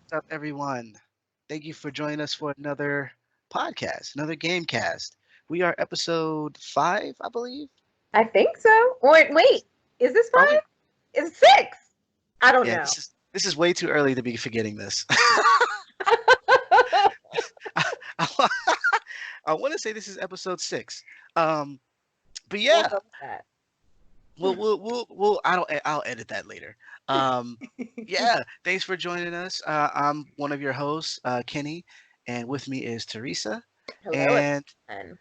What's up, everyone? Thank you for joining us for another podcast, another Gamecast. We are episode 5, I believe. I think so. Wait, is this Are we? five? Is it six? I don't Yeah, know. this is way too early to be forgetting this. I, I want to say this is episode 6. Um, but We'll yeah, go with that. I'll edit that later. Um, yeah, thanks for joining us. I'm one of your hosts, Kenny, and with me is Teresa, Hello, and everyone.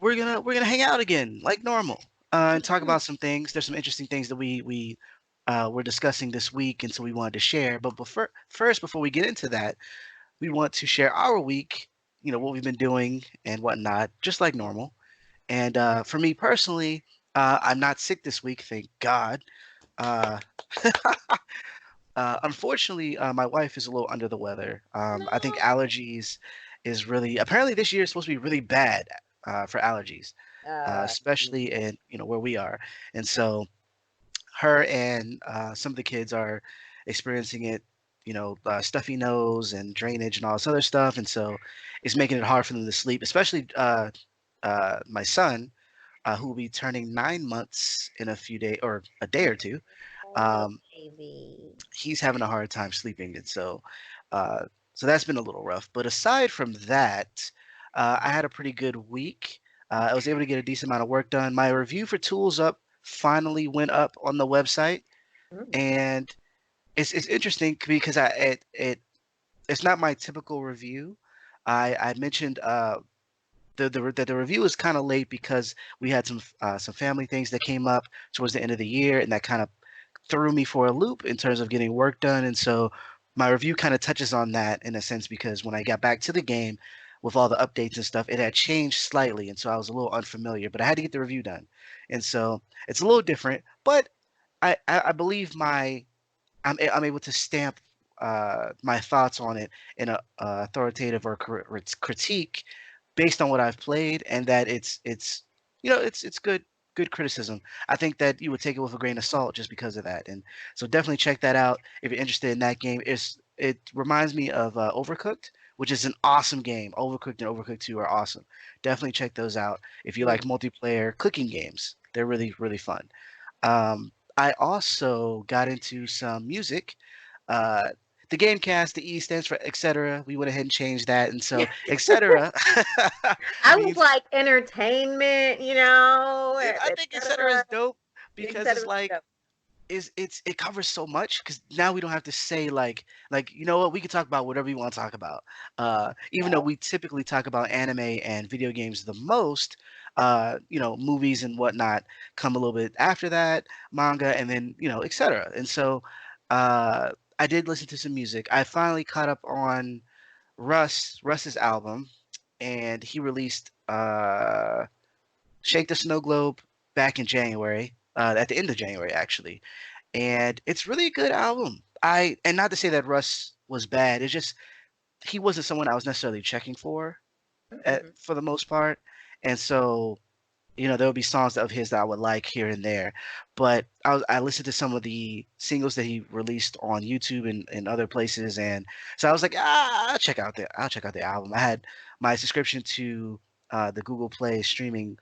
we're gonna hang out again like normal, and talk about some things. There's some interesting things that we were discussing this week, and so we wanted to share. But first, before we get into that, we want to share our week. What we've been doing and whatnot, just like normal. And for me personally, I'm not sick this week, thank God. Uh, unfortunately, my wife is a little under the weather. I think No. allergies is really apparently this year is supposed to be really bad for allergies, Uh, especially in where we are. And so her and some of the kids are experiencing it. Stuffy nose and drainage and all this other stuff, and so it's making it hard for them to sleep. Especially my son, who will be turning 9 months in a few days or a day or two. oh, Um, baby. he's having a hard time sleeping, and uh, so that's been a little rough. But aside from that, I had a pretty good week. I was able to get a decent amount of work done. My review for Tools Up finally went up on the website, Mm. and it's interesting because it's not my typical review. I mentioned that the review is kind of late because we had some family things that came up towards the end of the year, and that kind of threw me for a loop in terms of getting work done. And so my review kind of touches on that in a sense because when I got back to the game with all the updates and stuff, it had changed slightly, and so I was a little unfamiliar. But I had to get the review done, and so it's a little different. But I believe I'm able to stamp my thoughts on it in a authoritative or critique based on what I've played, and that it's good criticism. I think that you would take it with a grain of salt just because of that, and so definitely check that out if you're interested in that game. It reminds me of Overcooked, which is an awesome game. Overcooked and Overcooked 2 are awesome. Definitely check those out if you like Mm. multiplayer cooking games. They're really fun. I also got into some music. Uh, the Gamecast, the E stands for etc. We went ahead and changed that, and so etc. I was means like entertainment, I et think etc. cetera, is dope et because it's cetera. like it covers so much because now we don't have to say like what, we can talk about whatever we want to talk about, even though Yeah. we typically talk about anime and video games the most. Movies and whatnot come a little bit after that, manga, and then etc. And so uh I did listen to some music. I finally caught up on Russ's album, and he released Shake the Snow Globe back in January, at the end of January actually, and it's really a good album. And not to say that Russ was bad. It's just he wasn't someone I was necessarily checking Mhm. for the most part, and so there would be songs of his that I would like here and there, but I listened to some of the singles that he released on YouTube and other places, and so I was like, I'll check out the album. I had my subscription to the Google Play streaming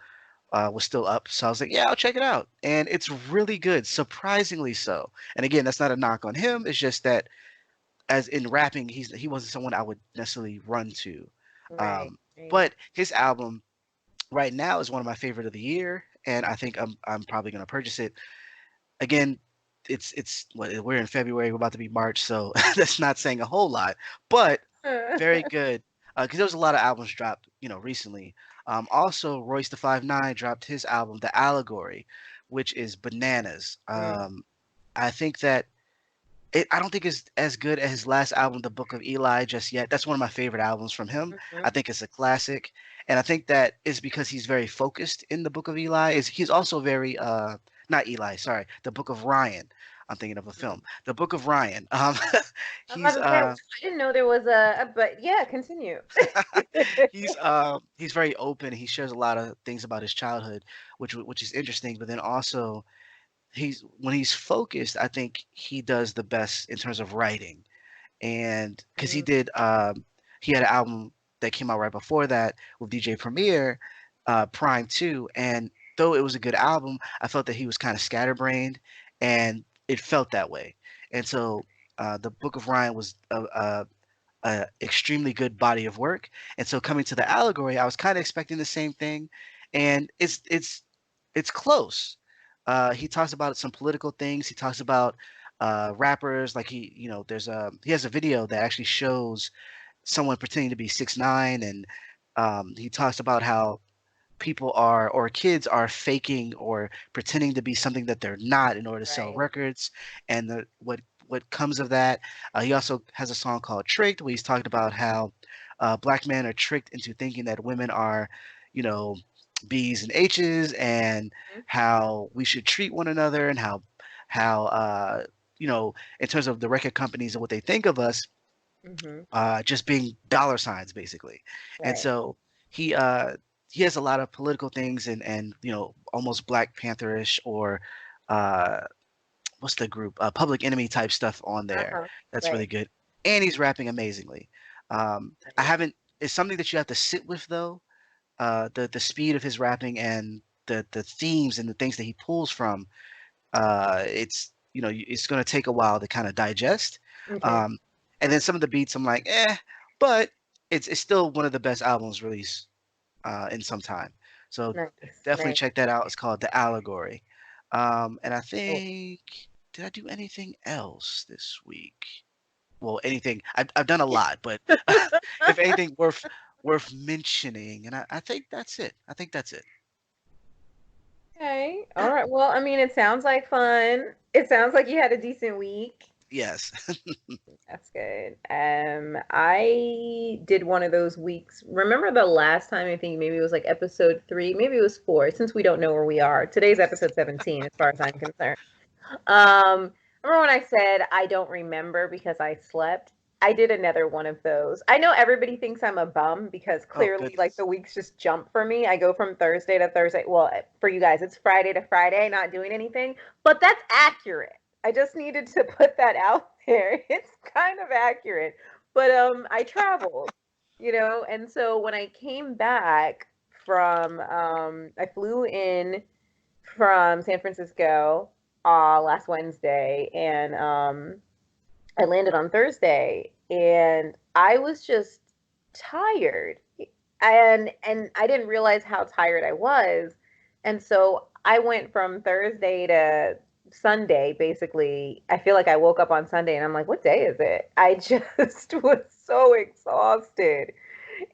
was still up. So I was like, yeah, I'll check it out. And it's really good, surprisingly so. And again, that's not a knock on him. It's just that as in rapping, he wasn't someone I would necessarily run to. Right. Um, Right. but his album right now is one of my favorite of the year, and I think I'm probably gonna purchase it. Again, it's what we're in February, we're about to be March, so that's not saying a whole lot, but very good. Because there was a lot of albums dropped, recently. Also, Royce the 5'9" dropped his album, The Allegory, which is bananas. Mm. I think that I don't think it's as good as his last album, The Book of Eli, just yet. That's one of my favorite albums from him. I Mhm. think it's a classic, and I think that is because he's very focused in The Book of Eli. Is he's also very not Eli, sorry, The Book of Ryan. I'm thinking of a film, The Book of Ryan. I was about He's to say, I didn't know there was but yeah, continue. he's very open. He shares a lot of things about his childhood, which is interesting. But then also, he's when he's focused, I think he does the best in terms of writing. and because Mm, he had an album that came out right before that with DJ Premier, Prime 2, and though it was a good album, I felt that he was kind of scatterbrained, and it felt that way. And so the Book of Ryan was a extremely good body of work. And so coming to the allegory, I was kind of expecting the same thing, and it's close. He talks about some political things. He talks about rappers like he has a video that actually shows someone pretending to be 6ix9ine, and he talks about how people are or kids are faking or pretending to be something that they're not in order to sell right. records, and what comes of that. He also has a song called "Tricked," where he's talking about how black men are tricked into thinking that women are, you know, B's and H's, and how we should treat one another, and how in terms of the record companies and what they think of us, Mm-hmm. just being dollar signs basically. And Right. so he uh, he has a lot of political things and almost Black Pantherish or uh, what's the group Public Enemy type stuff on there. Uh-huh. That's really Right. good, and he's rapping amazingly. I Right. haven't. It's something that you have to sit with though. The speed of his rapping and the themes and the things that he pulls from, it's it's going to take a while to kind of digest. Okay. Um, and then some of the beats, I'm like, but it's still one of the best albums released in some time. So Nice. definitely Nice. check that out. It's called The Allegory. And I Cool. think, did I do anything else this week? Well, anything. I've done a lot, but if anything worth mentioning, and I think that's it. I think that's it. Okay. All right. Well, I mean, it sounds like fun. It sounds like you had a decent week. Yes. That's good. I did one of those weeks. Remember the last time, I think maybe it was like episode 3, maybe it was 4, since we don't know where we are. Today's episode 17, as far as I'm concerned. Um, Remember when I said I don't remember because I slept? I did another one of those. I know everybody thinks I'm a bum because Oh clearly, like, the goodness. weeks just jump for me. I go from Thursday to Thursday. Well, for you guys, it's Friday to Friday, not doing anything, but that's accurate. I just needed to put that out there. It's kind of accurate. But I traveled, and so when I came back from I flew in from San Francisco last Wednesday, and I landed on Thursday, and I was just tired, and I didn't realize how tired I was, and so I went from Thursday to Sunday. Basically, I feel like I woke up on Sunday, and I'm like, "What day is it?" I just was so exhausted.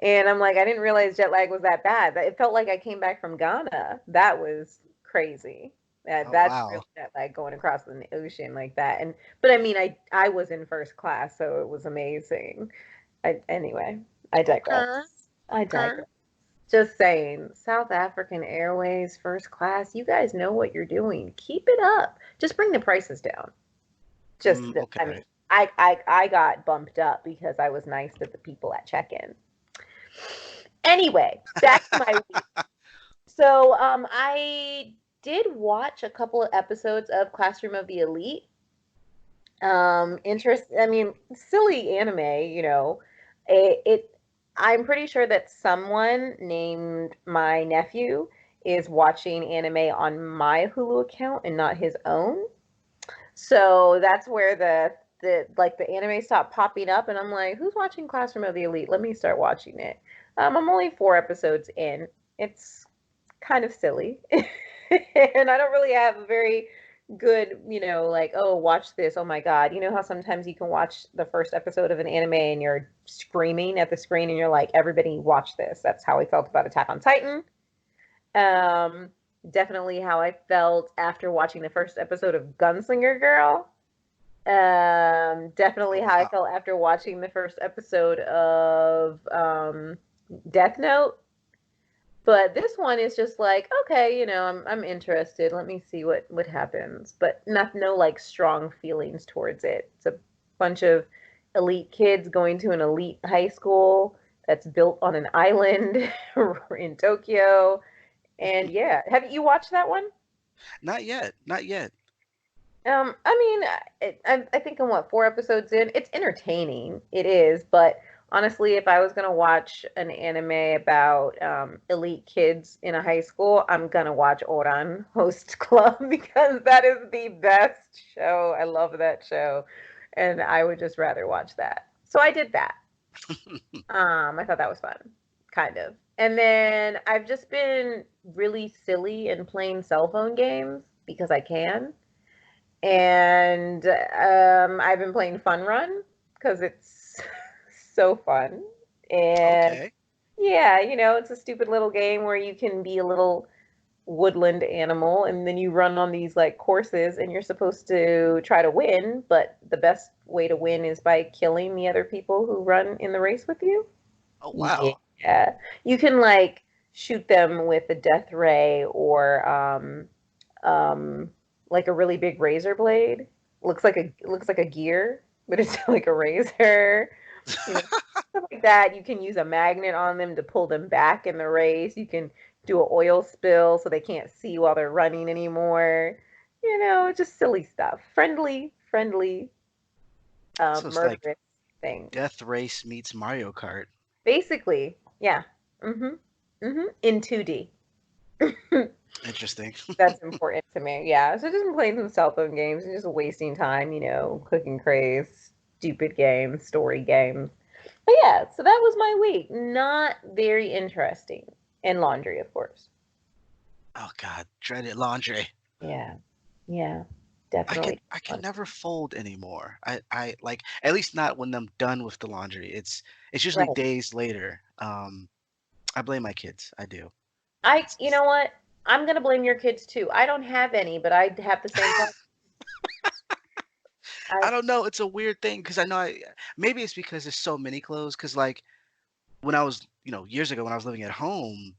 And I'm like, I didn't realize jet lag was that bad. It felt like I came back from Ghana. That was crazy. Oh That's real wow. jet lag going across the ocean like that. But I mean, I was in first class, so it was amazing. Anyway, I digress. Okay. I Okay. digress. Just saying, South African Airways first class. You guys know what you're doing. Keep it up. Just bring the prices down. I mean, Okay. I got bumped up because I was nice to the people at check-in. Anyway, back to my week. So, I did watch a couple of episodes of Classroom of the Elite. I mean, silly anime, it I'm pretty sure that someone named my nephew is watching anime on my Hulu account and not his own. So that's where the anime stopped popping up, and I'm like, who's watching Classroom of the Elite? Let me start watching it. I'm only 4 episodes in. It's kind of silly, and I don't really have a very good, like, oh, watch this. Oh my God. You know how sometimes you can watch the first episode of an anime and you're screaming at the screen and you're like, everybody watch this. That's how I felt about Attack on Titan. Um, Definitely how I felt after watching the first episode of Gunslinger Girl. Definitely Oh how I wow. felt after watching the first episode of Death Note. But this one is just like, okay, I'm interested. Let me see what happens. But no like strong feelings towards it. It's a bunch of elite kids going to an elite high school that's built on an island in Tokyo. And yeah, have you watched that one? Not yet. Not yet. I mean, I think I'm what, 4 episodes in. It's entertaining. It is, but honestly, if I was gonna watch an anime about elite kids in a high school, I'm gonna watch Oran Host Club because that is the best show. I love that show, and I would just rather watch that. So I did that. I thought that was fun, kind of. And then I've just been really silly and playing cell phone games because I can. And I've been playing Fun Run because it's so fun. And Okay. yeah, it's a stupid little game where you can be a little woodland animal and then you run on these like courses and you're supposed to try to win, but the best way to win is by killing the other people who run in the race with you. Oh wow. Yeah. You can like shoot them with a death ray or um like a really big razor blade. Looks like a gear, but it's like a razor. You know, stuff like that. You can use a magnet on them to pull them back in the race. You can do an oil spill so they can't see while they're running anymore. Just silly stuff. Friendly, So it's like murderous things. Death Race meets Mario Kart. Basically, yeah. In 2D. Interesting. That's important to me. Yeah. So just been playing some cell phone games and just wasting time, cooking craze, stupid games, story games. But yeah, so that was my week. Not very interesting. And laundry, of course. Oh God, dreaded laundry. Yeah. Yeah. I can Definitely. I can never fold anymore. I like at least not when I'm done with the laundry. It's usually Right. days later. I blame my kids. I do. You know what? I'm gonna blame your kids too. I don't have any, but I have the same problem. I I don't know. It's a weird thing because I know maybe it's because there's so many clothes. Because like when I was years ago when I was living at home,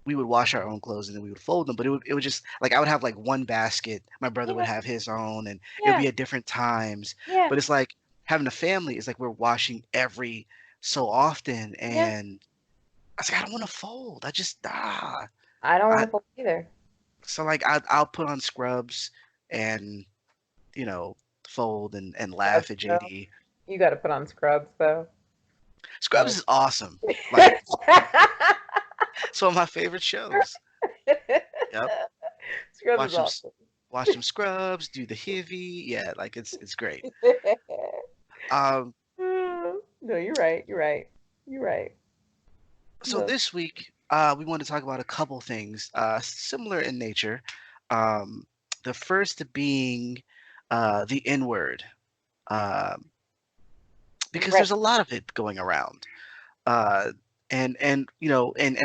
we would wash our own clothes and then we would fold them. But it would just like I would have like one basket. My brother would yeah, have his own, and it would yeah, be at different times. yeah, But it's like having a family is like we're washing every so often, yeah. and I was like I don't want to fold. I just I don't want I to fold either. so like I'll put on scrubs and you know fold and Scrubs, laugh at though. JD. You got to put on scrubs though. Scrubs Like is awesome. Like it's one of my favorite shows. Yep. Scrubs is Watch them awesome. watch them scrubs, do the hivvy. Yeah, like it's great. Um No, you're right. You're right. You're right. so No. this week we want to talk about a couple things similar in nature. Um the first being the N word. Um because Right. there's a lot of it going around. Uh and and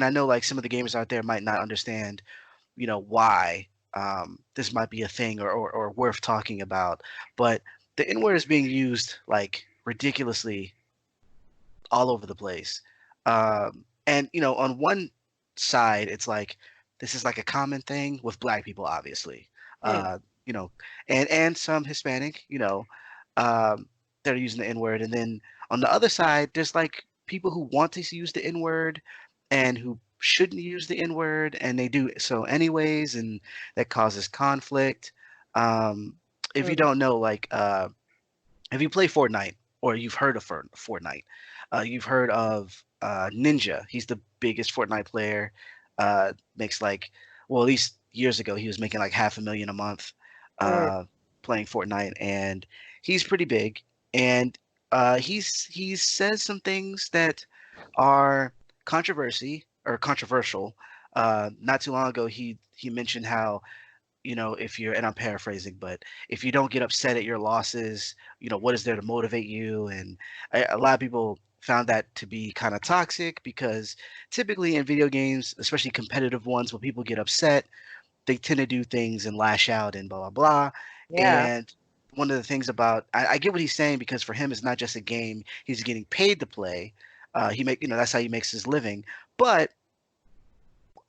I know like some of the gamers out there might not understand why this might be a thing or worth talking about. But the N word is being used like ridiculously all over the place. And on one side, it's like this is like a common thing with Black people, obviously. Mm, Uh, you know, and some Hispanic, um, that are using the N word. And then on the other side, there's like people who want to use the N word and who shouldn't use the N word, and they do so anyways, and that causes conflict. Um, if you mm, don't know, like, if you play Fortnite or you've heard of Fortnite, you've heard of Ninja. He's the biggest Fortnite player. Makes like, well, at least years ago, he was making like 500,000 a month mm, uh, playing Fortnite, and he's pretty big. And he says some things that are controversial. Not too long ago, he mentioned how if you're, and I'm paraphrasing, but if you don't get upset at your losses, what is there to motivate you? And a lot of people found that to be kind of toxic because typically in video games, especially competitive ones, when people get upset, they tend to do things and lash out and blah, blah, blah. yeah. And one of the things about, I get what he's saying because for him, it's not just a game he's getting paid to play. That's how he makes his living. But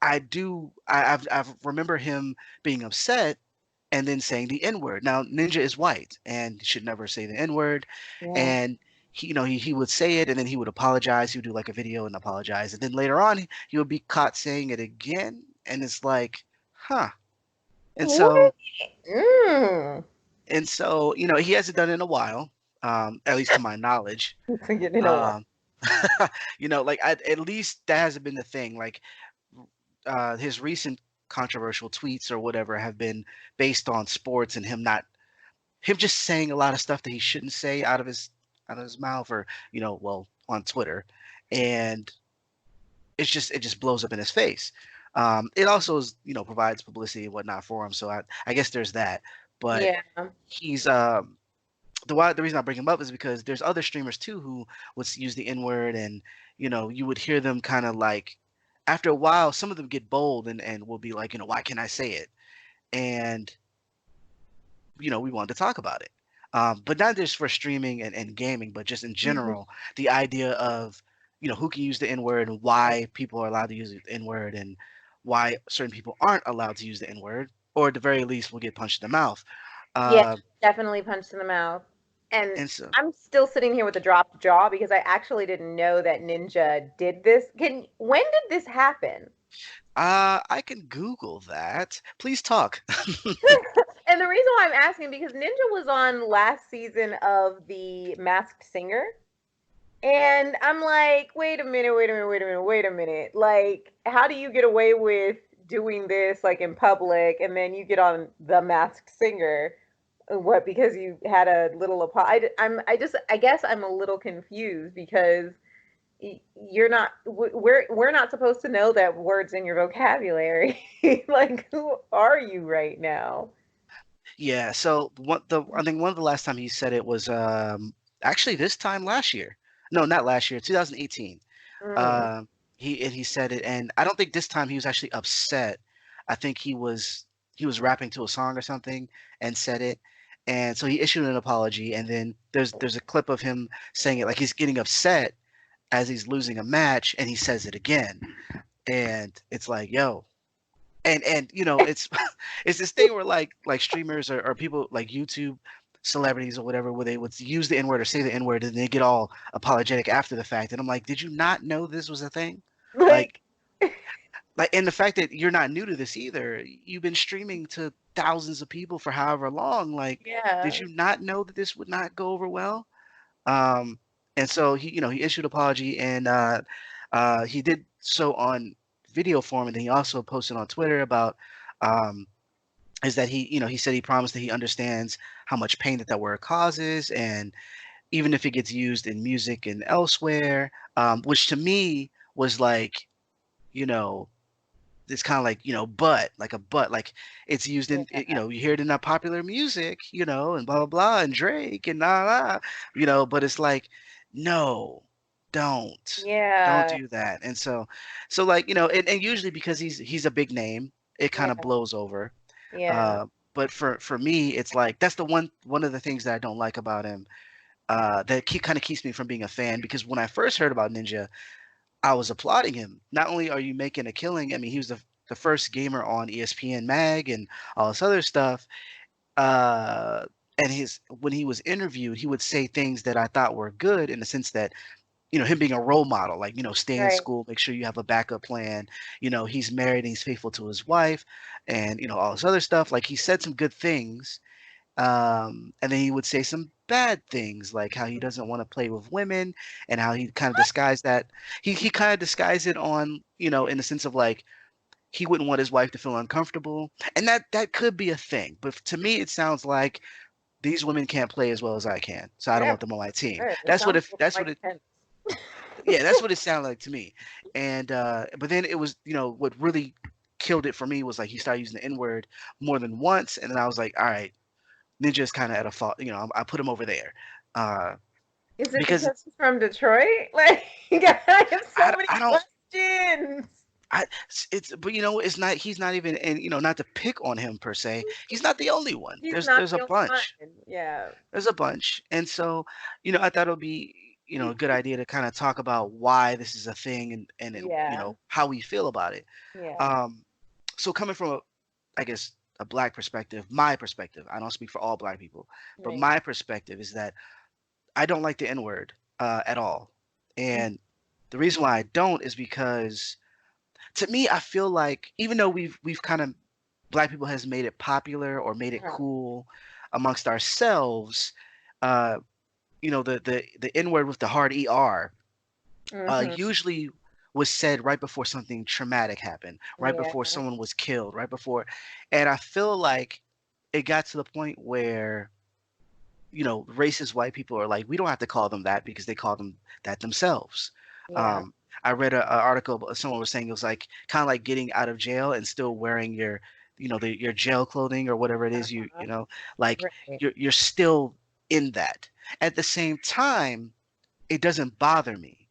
I've remember him being upset and then saying the N word. Now, Ninja is white and should never say the N word. Yeah. And he would say it and then he would apologize. He would do like a video and apologize. And then later on, he would be caught saying it again. And it's like, huh. And What? so, Mm. And so, he hasn't done it in a while, at least to my knowledge. In a while. Um, like at least that hasn't been the thing. Like his recent controversial tweets or whatever have been based on sports and him just saying a lot of stuff that he shouldn't say out of his mouth or well on Twitter, and it just blows up in his face. It also provides publicity and whatnot for him, so I guess there's that. But Yeah. he's the reason I bring him up is because there's other streamers too who would use the N word, and you would hear them kind of like after a while, some of them get bold and will be like, why can't I say it? And we wanted to talk about it. But not just for streaming and gaming, but just in Mhm. general, the idea of, who can use the N word and why people are allowed to use the N word and why certain people aren't allowed to use the N word, or at the very least will get punched in the mouth. Yeah, Uh, definitely punched in the mouth. And and so I'm still sitting here with a dropped jaw because I actually didn't know that Ninja did this. When did this happen? I can Google that. Please talk. And the reason why I'm asking because Ninja was on last season of The Masked Singer. And I'm like, wait a minute, wait a minute, wait a minute, wait a minute. Like, how do you get away with doing this like in public and then you get on The Masked Singer? What, because you had a little I guess I'm a little confused because you're not we're not supposed to know that words in your vocabulary. Like, who are you right now? Yeah, so I think one of the last time he said it was actually this time last year. No, not last year, 2018. Mm, Um, he said it, and I don't think this time he was actually upset. I think he was rapping to a song or something and said it, and so he issued an apology. And then there's a clip of him saying it like he's getting upset as he's losing a match, and he says it again, and it's like, yo, and it's it's this thing where like streamers or people like YouTube celebrities or whatever where they would use the N-word or say the N-word and they get all apologetic after the fact, and I'm like, did you not know this was a thing? like, like and the fact that you're not new to this either, you've been streaming to thousands of people for however long, like, did yeah, you not know that this would not go over well? um and so he issued apology, and he did so on video form, and then he also posted on Twitter about um is that he said he promised that he understands how much pain that word causes, and even if it gets used in music and elsewhere, which to me was like, you know, it's kind of like, but like it's used in, yeah, you hear it in that popular music, and blah blah blah, and Drake and but it's like, no, don't yeah, do that. And so like, and usually because he's a big name, it kind of yeah, blows over. yeah. uh, but for me, it's like that's the one of the things that I don't like about him. That kind of keeps me from being a fan, because when I first heard about Ninja, I was applauding him. Not only are you making a killing, I mean, he was the first gamer on ESPN Mag and all this other stuff. Uh, and when he was interviewed, he would say things that I thought were good, in the sense that, him being a role model, like, stay in Right. school, make sure you have a backup plan. He's married and he's faithful to his wife, and all this other stuff. Like, he said some good things, and then he would say some bad things, like how he doesn't want to play with women, and how he kind of disguised that. He kind of disguised it on, in the sense of like, he wouldn't want his wife to feel uncomfortable, and that could be a thing. But to me, it sounds like these women can't play as well as I can, so I don't Yeah, want them on my team. sure. It sounds That's what like it tense. yeah, that's what it sounded like to me. And but then it was, what really killed it for me was like he started using the N word more than once, and then I was like, all right, Ninja's kind of at a fault. I put him over there, uh, Is it because because he's from Detroit? Like, I have so many I don't. questions. But it's not. He's not even, and not to pick on him per se. He's not the only one. He's There's not there's a the only bunch. one. Yeah. There's a bunch, and so I thought it would be a good idea to kind of talk about why this is a thing, and Yeah. how we feel about it. Yeah. Um, so coming from I guess a black perspective, my perspective. I don't speak for all black people, but Right. my perspective is that I don't like the N word at all. And the reason why I don't is because, to me, I feel like, even though we've kind of, black people has made it popular or made it Uh-huh. cool, amongst ourselves, uh, the N word with the hard ER Mhm. usually was said right before something traumatic happened, right Yeah. before someone was killed, right before, and I feel like it got to the point where racist white people are like, we don't have to call them that because they call them that themselves. Yeah. Um, I read a article, someone was saying it was like kind of like getting out of jail and still wearing your jail clothing or whatever it is Uh-huh. like Right. you're still in that. At the same time, it doesn't bother me.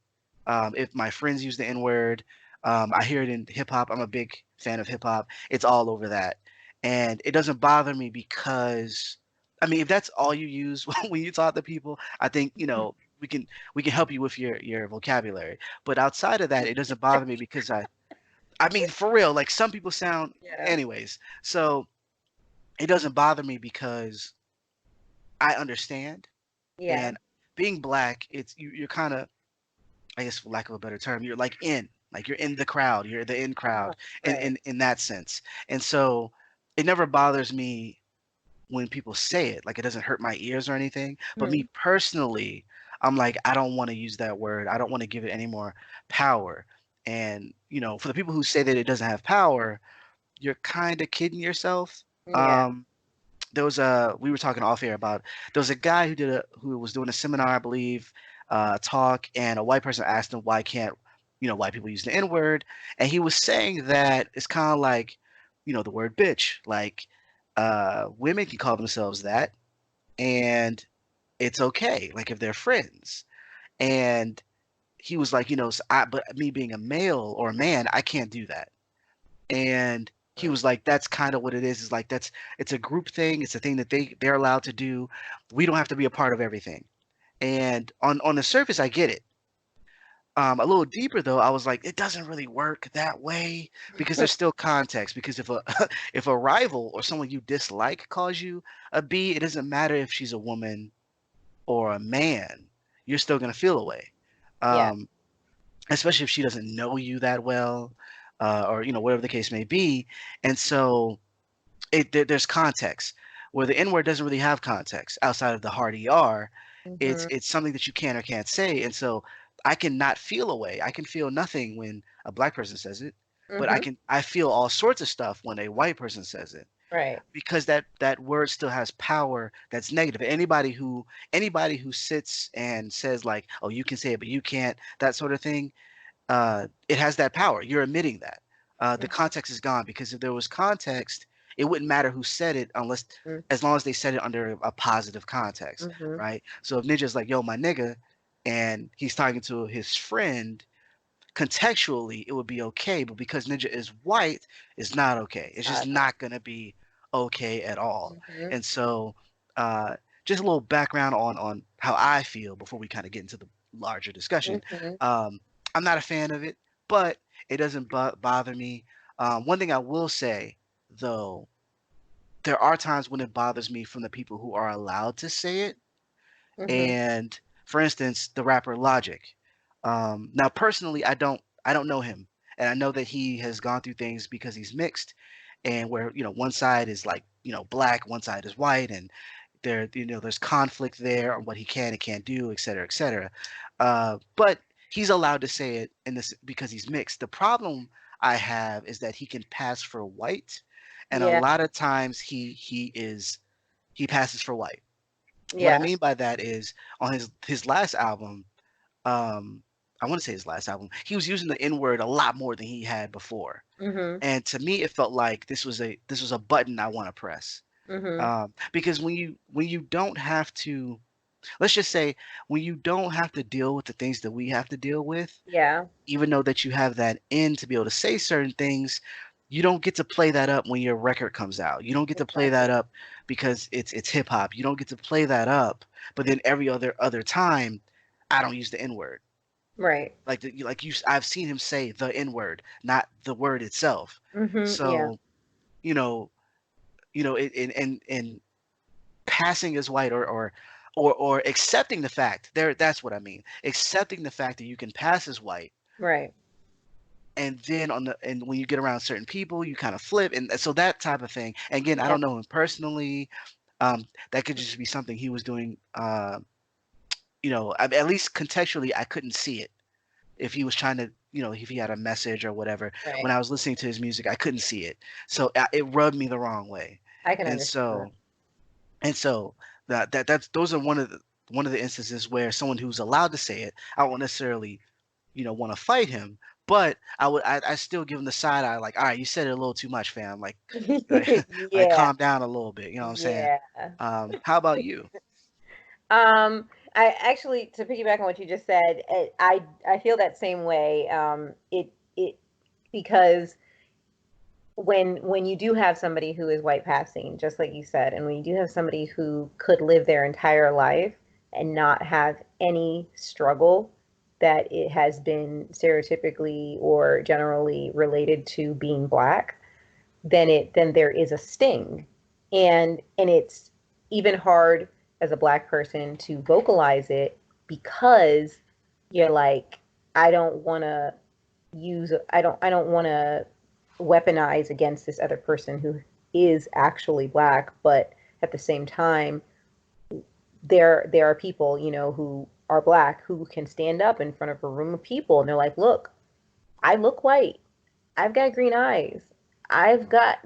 If my friends use the N word, I hear it in hip hop. I'm a big fan of hip hop. It's all over that, and it doesn't bother me because, I mean, if that's all you use when you talk to people, I think we can help you with your vocabulary. But outside of that, it doesn't bother me because I mean, for real, like some people sound, Yeah. anyways. So it doesn't bother me because I understand, Yeah. and being black, you're kind of, I guess for lack of a better term, you're like you're in the crowd, you're the in Uh-huh. crowd in Right. in that sense. And so it never bothers me when people say it, like it doesn't hurt my ears or anything. But me Mhm. personally, I'm like, I don't want to use that word. I don't want to give it any more power. And for the people who say that it doesn't have power, you're kind of kidding yourself. Yeah. Um, there was a we were talking off air about there was a guy who was doing a seminar, I believe, talk, and a white person asked him why can't white people use the N word, and he was saying that it's kind of like the word bitch, like women can call themselves that, and it's okay, like if they're friends, and he was like, but me being a male or a man, I can't do that. And he was like, that's kind of what it is like it's a group thing, it's a thing that they're allowed to do. We don't have to be a part of everything. And on the surface, I get it. A little deeper though, I was like, it doesn't really work that way because there's still context. Because if a if a rival or someone you dislike calls you a b, it doesn't matter if she's a woman or a man, you're still gonna feel a way. Yeah. um, Especially if she doesn't know you that well, or whatever the case may be. And so there's context where the N word doesn't really have context outside of the hard ER. It's Mhm. it's something that you can or can't say, and so I can not feel a way. I can feel nothing when a black person says it, but Mhm. I feel all sorts of stuff when a white person says it Right. because that word still has power that's negative. Anybody who sits and says like, oh, you can say it but you can't, that sort of thing, it has that power. You're admitting that. The context is gone because if there was context, it wouldn't matter who said it unless, Mhm. as long as they said it under a positive context, Mhm. right? So if Ninja's like, "Yo, my nigga," and he's talking to his friend, contextually it would be okay, but because Ninja is white, it's not okay. It's just Okay. not gonna be okay at all. Mhm. And so, uh, just a little background on how I feel before we kind of get into the larger discussion. Mhm. Um, I'm not a fan of it, but it doesn't bother me. One thing I will say, though, there are times when it bothers me from the people who are allowed to say it, Mhm. and for instance, the rapper Logic. Now, personally, I don't know him, and I know that he has gone through things because he's mixed, and where one side is like black, one side is white, and there's conflict there on what he can and can't do, et cetera, et cetera. But he's allowed to say it in this because he's mixed. The problem I have is that he can pass for white, and a Yeah. lot of times he passes for white. What I Yeah. mean by that is on his last album, um, I want to say his last album, he was using the N word a lot more than he had before. Mhm. And to me, it felt like this was a button I want to press. Mhm. Because when you don't have to, let's just say, when you don't have to deal with the things that we have to deal with, Yeah. even though that you have that in to be able to say certain things, you don't get to play that up when your record comes out. You don't get to play that Exactly. up because it's hip hop. You don't get to play that up. But then every other time, I don't use the N word. Right. I've seen him say the N word, not the word itself. Mhm. Yeah. So you know, in passing as white, or accepting the fact there. That's what I mean. Accepting the fact that you can pass as white, Right. and then and when you get around certain people, you kind of flip, and so that type of thing. And again, I Yeah. don't know him personally, That could just be something he was doing. At least contextually, I couldn't see it. If he was trying to, if he had a message or whatever, when Right. I was listening to his music, I couldn't see it. So it rubbed me the wrong way. I can And understand that. so, and so that's those are one of the instances where someone who's allowed to say it, I won't necessarily, want to fight him, but I still give him the side eye, like, all right, you said it a little too much, fam. Like Yeah. calm down a little bit. You know what I'm saying? Yeah. How about you? I actually, to piggyback on what you just said, I feel that same way. It because when you do have somebody who is white passing, just like you said, and when you do have somebody who could live their entire life and not have any struggle that it has been stereotypically or generally related to being black, then there is a sting, and it's even hard as a black person to vocalize it because you're like, I don't want to I don't want to weaponize against this other person who is actually black, but at the same time, there are people, who are black who can stand up in front of a room of people and they're like, look, I look white, I've got green eyes, I've got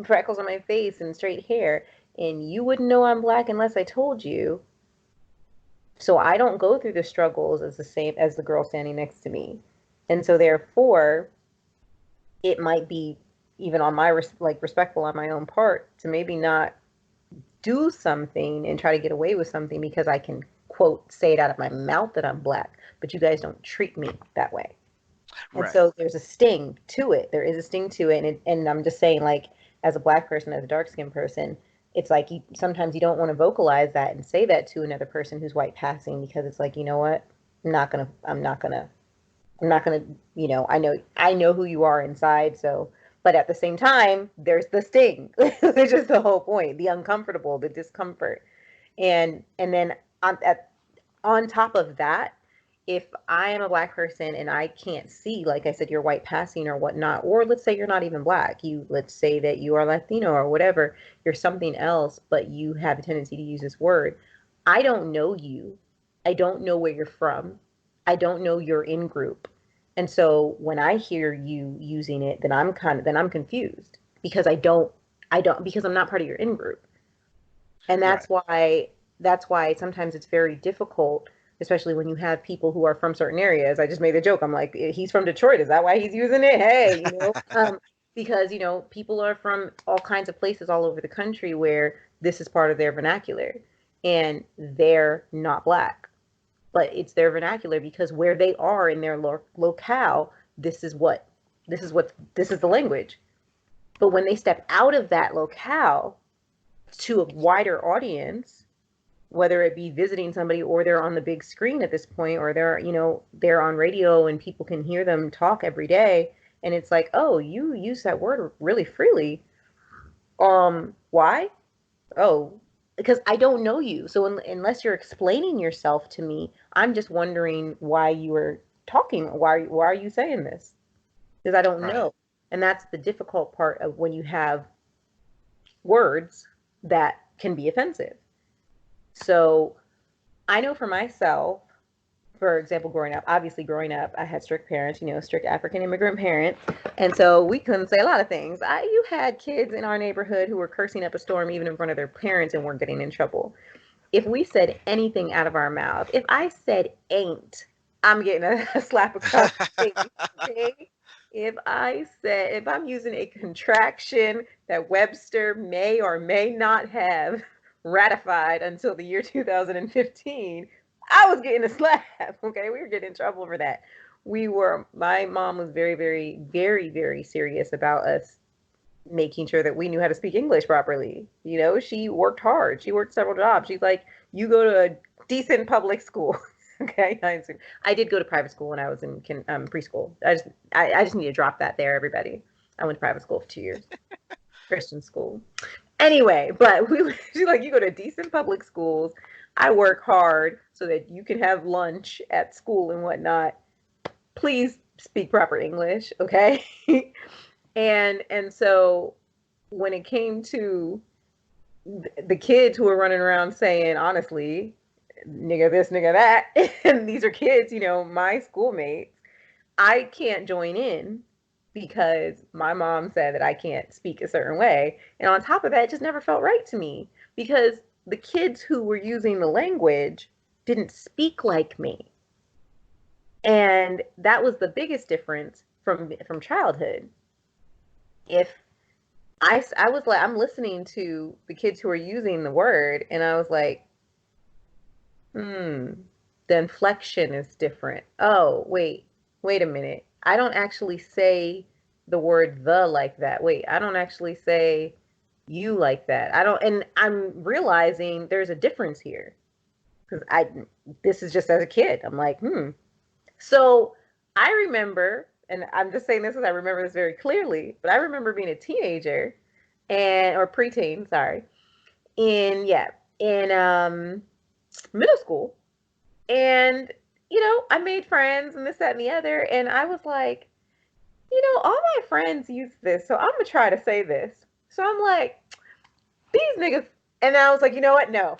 freckles on my face and straight hair, and you wouldn't know I'm black unless I told you. So I don't go through the struggles as the same as the girl standing next to me. And so therefore, it might be even on my respectful on my own part to maybe not do something and try to get away with something because I can quote say it out of my mouth that I'm black, but you guys don't treat me that way. And Right. so there's a sting to it. There is a sting to it. And I'm just saying, like, as a black person, as a dark skinned person, it's like sometimes you don't want to vocalize that and say that to another person who's white passing because it's like, you know what? I'm not gonna, I know who you are inside. So, but at the same time, there's the sting, which is the whole point, the uncomfortable, the discomfort. And then on top of that, if I am a black person and I can't see, like I said, you're white passing or whatnot, or let's say you're not even black, let's say that you are Latino or whatever, you're something else, but you have a tendency to use this word. I don't know you. I don't know where you're from. I don't know your in group. And so when I hear you using it, then I'm confused because I don't because I'm not part of your in group. And Right. that's why sometimes it's very difficult, especially when you have people who are from certain areas. I just made a joke. I'm like, he's from Detroit. Is that why he's using it? Hey, because people are from all kinds of places all over the country where this is part of their vernacular, and they're not black, but it's their vernacular because where they are in their locale, this is the language. But when they step out of that locale to a wider audience, whether it be visiting somebody or they're on the big screen at this point, or they're on radio and people can hear them talk every day, and it's like, oh, you use that word really freely. Why? Oh, because I don't know you. So unless you're explaining yourself to me, I'm just wondering why you are talking. Why are you saying this? Because I don't Right. know. And that's the difficult part of when you have words that can be offensive. So I know for myself, for example, growing up, I had strict parents, strict African immigrant parents. And so we couldn't say a lot of things. You had kids in our neighborhood who were cursing up a storm even in front of their parents and weren't getting in trouble. If we said anything out of our mouth, if I said ain't, I'm getting a slap across the face. Okay? If I'm using a contraction that Webster may or may not have ratified until the year 2015, I was getting a slap. Okay, we were getting in trouble for that. My mom was very, very, very, very serious about us making sure that we knew how to speak English properly. She worked hard. She worked several jobs. She's like, you go to a decent public school. Okay, I did go to private school when I was in preschool. I just need to drop that there, everybody. I went to private school for 2 years, Christian school. Anyway, but she's like, you go to decent public schools. I work hard so that you can have lunch at school and whatnot. Please speak proper English, okay? And so when it came to the kids who are running around saying, honestly, nigga this, nigga that, and these are kids, my schoolmates, I can't join in because my mom said that I can't speak a certain way. And on top of that, it just never felt right to me because the kids who were using the language didn't speak like me. And that was the biggest difference from childhood. If I was like, I'm listening to the kids who are using the word, and I was like, the inflection is different. Oh, wait a minute. I don't actually say the word the like that. Wait, I don't actually say you like that. I don't, and I'm realizing there's a difference here because this is just as a kid. I'm like, So I remember, and I'm just saying this because I remember this very clearly, but I remember being a teenager or preteen, sorry, in middle school. And, I made friends and this, that, and the other. And I was like, all my friends use this. So I'm going to try to say this. So I'm like, these niggas. And I was like, you know what? No.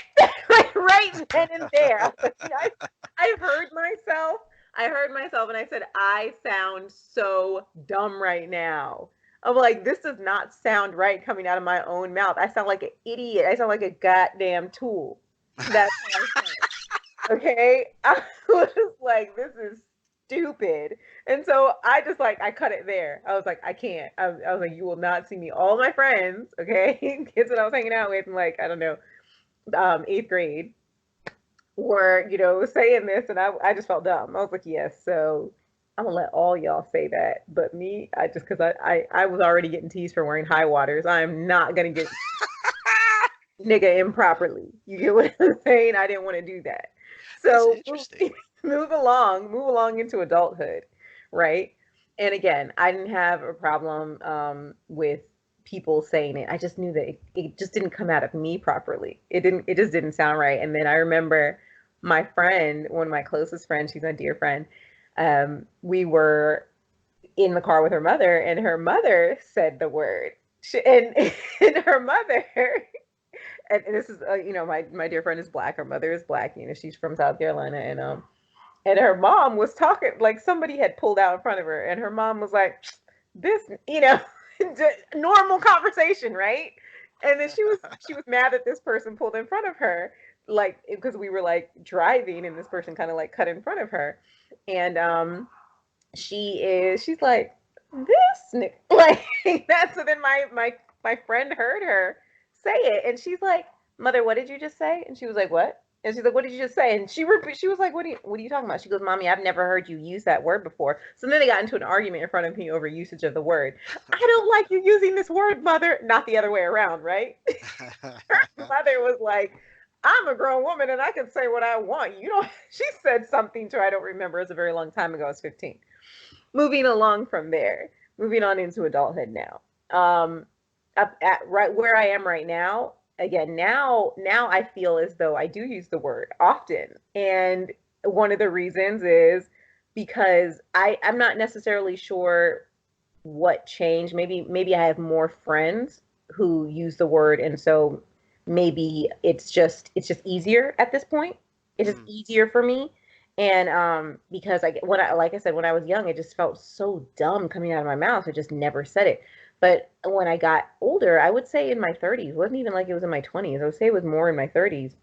Like right then and there. I was like, I heard myself. I heard myself and I said, I sound so dumb right now. I'm like, this does not sound right coming out of my own mouth. I sound like an idiot. I sound like a goddamn tool. That's how I sound. Okay. I was like, this is stupid. And so I just like, I cut it there. I was like, I can't. I was like, you will not see me. All my friends, okay, kids that I was hanging out with in like, I don't know, eighth grade were, saying this. And I just felt dumb. I was like, yes. So I'm gonna let all y'all say that. But me, I just, cause I was already getting teased for wearing high waters. I am not gonna get nigga improperly. You get what I'm saying? I didn't want to do that. That's So interesting. move along into adulthood, right? And again, I didn't have a problem with people saying it. I just knew that it just didn't come out of me properly. It just didn't sound right. And then I remember my friend, one of my closest friends, she's my dear friend. We were in the car with her mother, and her mother said the word. And, and her mother and this is my dear friend is black. Her mother is black. She's from South Carolina, and her mom was talking like somebody had pulled out in front of her, and her mom was like, "This, normal conversation, right?" And then she was mad that this person pulled in front of her, like because we were like driving, and this person kind of like cut in front of her, and she's like this like that. So then my friend heard her say it, and she's like, "Mother, what did you just say?" And she was like, "What?" And she's like, "What did you just say?" And she was like, what are you talking about?" She goes, "Mommy, I've never heard you use that word before." So then they got into an argument in front of me over usage of the word. "I don't like you using this word, mother." Not the other way around, right? Her mother was like, "I'm a grown woman and I can say what I want. You don't." She said something to her, I don't remember. It was a very long time ago. I was 15. Moving along from there, moving on into adulthood now. Up at right where I am right now, again, now I feel as though I do use the word often. And one of the reasons is because I'm not necessarily sure what changed. Maybe I have more friends who use the word, and so maybe it's just easier at this point. It's just Mm. easier for me. And because like I said, when I was young, it just felt so dumb coming out of my mouth. I just never said it. But when I got older, I would say in my 30s, it wasn't even like it was in my 20s. I would say it was more in my 30s.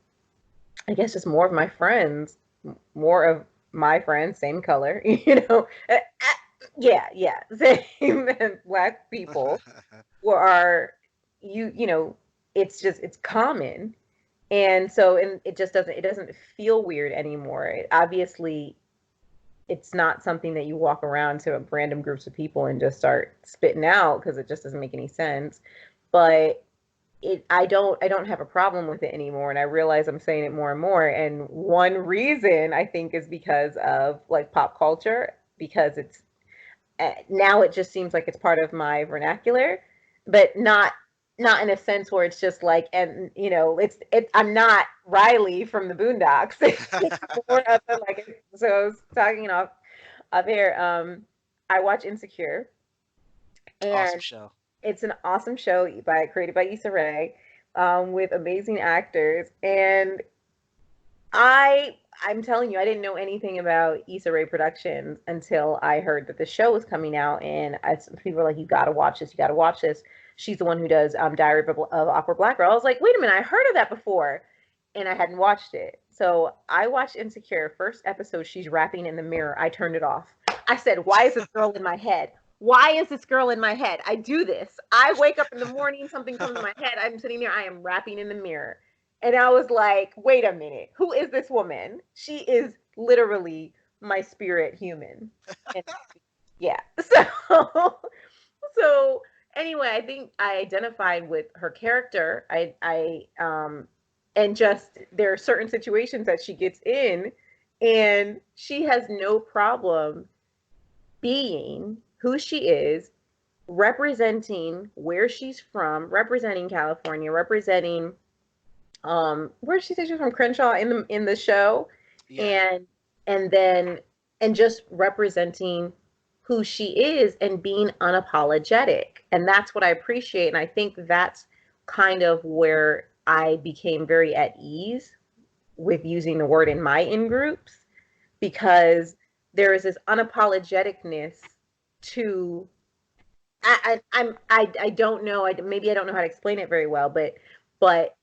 I guess just more of my friends, more of my friends, same color, yeah, same black people are it's common. And so, and it doesn't feel weird anymore. Obviously, it's not something that you walk around to random groups of people and just start spitting out because it just doesn't make any sense. But I don't have a problem with it anymore, and I realize I'm saying it more and more. And one reason I think is because of like pop culture, because it's now it just seems like it's part of my vernacular, but not in a sense where it's just like, and I'm not Riley from the Boondocks. It's more of a, like, so I was talking off here. I watch Insecure, Awesome and show. it's an awesome show created by Issa Rae. with amazing actors. And I'm telling you, I didn't know anything about Issa Rae Productions until I heard that the show was coming out, and people were like, "You got to watch this. You got to watch this." She's the one who does Diary of Awkward Black Girl. I was like, "Wait a minute, I heard of that before," and I hadn't watched it. So I watched Insecure. First episode, she's rapping in the mirror. I turned it off. I said, "Why is this girl in my head? Why is this girl in my head? I do this. I wake up in the morning, something comes in my head. I'm sitting there, I am rapping in the mirror." And I was like, wait a minute, who is this woman? She is literally my spirit human. And yeah. So anyway, I think I identified with her character. And just there are certain situations that she gets in, and she has no problem being who she is, representing where she's from, representing California, representing where did she say she was from? Crenshaw in the show. Yeah. And then and just representing who she is and being unapologetic. And that's what I appreciate. And I think that's kind of where I became very at ease with using the word in my in groups, because there is this unapologeticness to I don't know, maybe I don't know how to explain it very well, but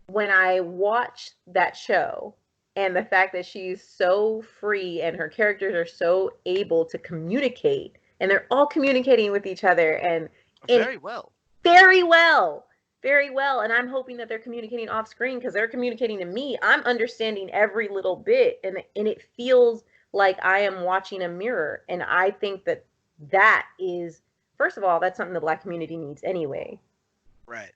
when I watch that show and the fact that she's so free and her characters are so able to communicate, and they're all communicating with each other and Very well. very well, very well. And I'm hoping that they're communicating off screen, because they're communicating to me. I'm understanding every little bit, and it feels like I am watching a mirror. And I think that that is, first of all, that's something the Black community needs anyway. Right.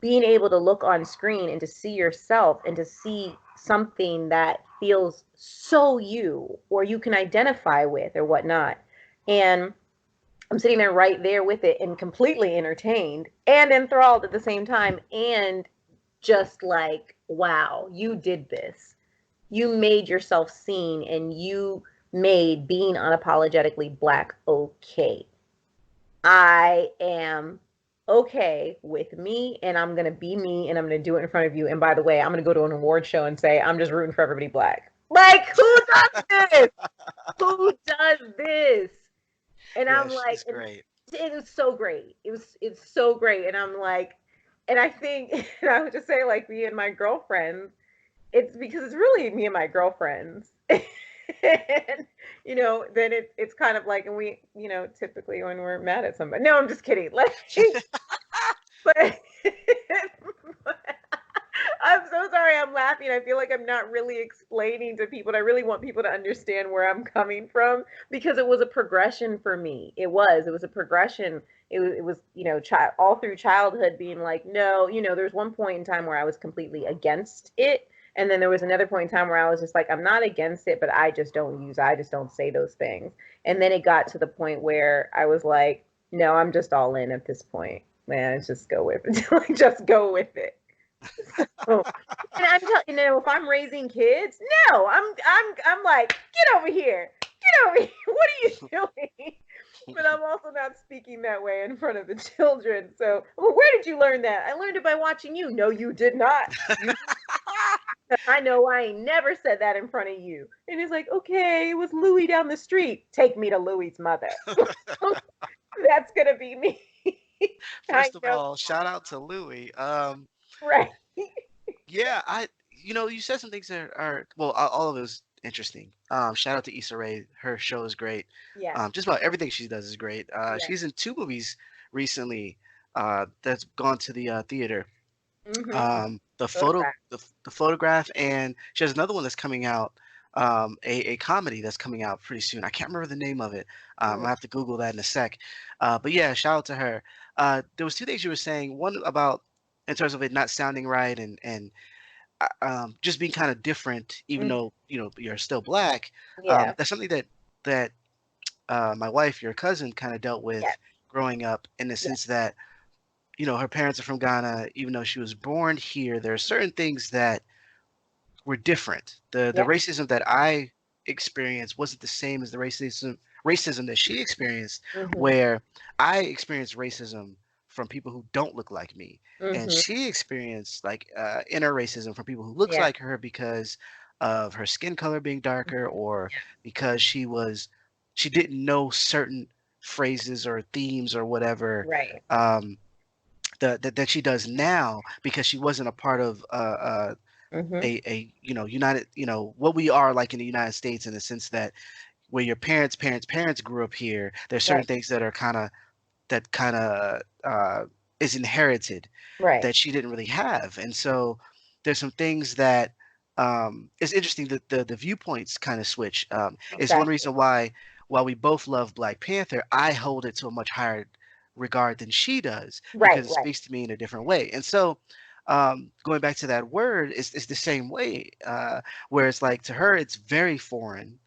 Being able to look on screen and to see yourself and to see something that feels so you, or you can identify with or whatnot. And I'm sitting there right there with it and completely entertained and enthralled at the same time, and just like, wow, you did this. You made yourself seen, and you made being unapologetically Black okay. I am okay with me, and I'm going to be me, and I'm going to do it in front of you. And by the way, I'm going to go to an award show and say, I'm just rooting for everybody Black. Like, who does this? Who does this? And Yeah, I'm like, she's great. it was so great. It's so great. And I'm like, and I think, and I would just say, like, me and my girlfriends, it's because it's really me and my girlfriends. And, then it's kind of like, and we, typically when we're mad at somebody, no, I'm just kidding. Like, but, but I'm so sorry I'm laughing. I feel like I'm not really explaining to people. I really want people to understand where I'm coming from, because it was a progression for me. It was a progression. It was all through childhood being like, no, there's one point in time where I was completely against it. And then there was another point in time where I was just like, I'm not against it, but I just don't say those things. And then it got to the point where I was like, no, I'm just all in at this point. Man, let's just go with it. Just go with it. So, and I'm telling if I'm raising kids, no, I'm like, get over here, get over here. What are you doing? But I'm also not speaking that way in front of the children. So, well, where did you learn that? I learned it by watching you. No, you did not. I know I ain't never said that in front of you. And he's like, okay, it was Louie down the street. Take me to Louie's mother. That's gonna be me. I First of know, all, shout out to Louis. right? Yeah, you said some things that are well, all of it was interesting. Shout out to Issa Rae. Her show is great. Yeah, Just about everything she does is great. yeah. She's in two movies recently. That's gone to the theater. Mm-hmm. Photograph. The photograph, and she has another one that's coming out. A comedy that's coming out pretty soon. I can't remember the name of it. Mm. I have to Google that in a sec. But yeah, shout out to her. There was two things you were saying. One about in terms of it not sounding right, and just being kind of different, even Mm. though you're still Black. Yeah, That's something that my wife, your cousin, kind of dealt with yeah, growing up, in the yeah, sense that her parents are from Ghana. Even though she was born here, there are certain things that were different. The yeah. racism that I experienced wasn't the same as the racism that she experienced, Mm-hmm. where I experienced racism from people who don't look like me, and Mm-hmm. she experienced like inner-racism from people who looks Yeah. like her because of her skin color being darker, or because she didn't know certain phrases or themes or whatever, Right. um, that she does now, because she wasn't a part of Mm-hmm. a united, what we are like in the United States, in the sense that where your parents grew up here, there's certain Right. things that are kind of is inherited Right. that she didn't really have. And so there's some things that it's interesting that the viewpoints kind of switch. Is one Exactly. reason why we both love Black Panther. I hold it to a much higher regard than she does, Right. because it Right. speaks to me in a different way. And so going back to that word, it's the same way, where it's like to her it's very foreign,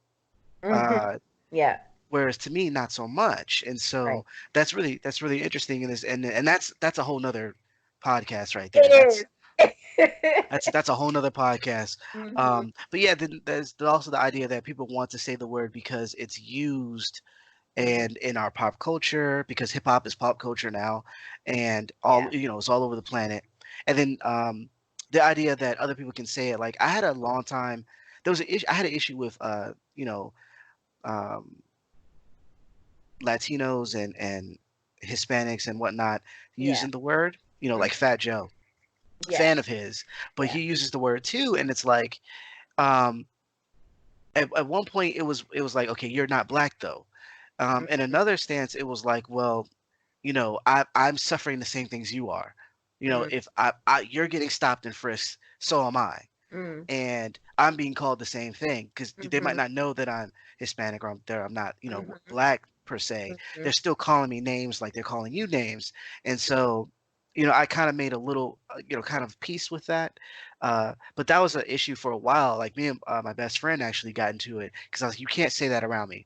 Mm-hmm. uh, Yeah. whereas to me not so much. And Right. so that's really interesting in this, and that's a whole nother podcast right there. It is. That's a whole nother podcast. Mm-hmm. But yeah, then there's also the idea that people want to say the word because it's used Mm-hmm. and in our pop culture, because hip hop is pop culture now, and Yeah. it's all over the planet. And then the idea that other people can say it, like I had a long time, there was an issue, I had an issue with um Latinos and Hispanics and whatnot Yeah. using the word, Mhm. like Fat Joe, Yeah. fan of his, but Yeah. he uses the word too, and it's like, um, at one point it was like, okay, you're not black though. In Mm-hmm. another stance, it was like, well, I'm suffering the same things you are. If you're getting stopped and frisked, so am I, Mm-hmm. and I'm being called the same thing, because they might Mm-hmm. not know that I'm Hispanic, or I'm not, Mm-hmm. black per se. Mm-hmm. They're still calling me names like they're calling you names, and so, I kind of made a little, kind of peace with that. But that was an issue for a while. Like me and my best friend actually got into it because I was like, you can't say that around me.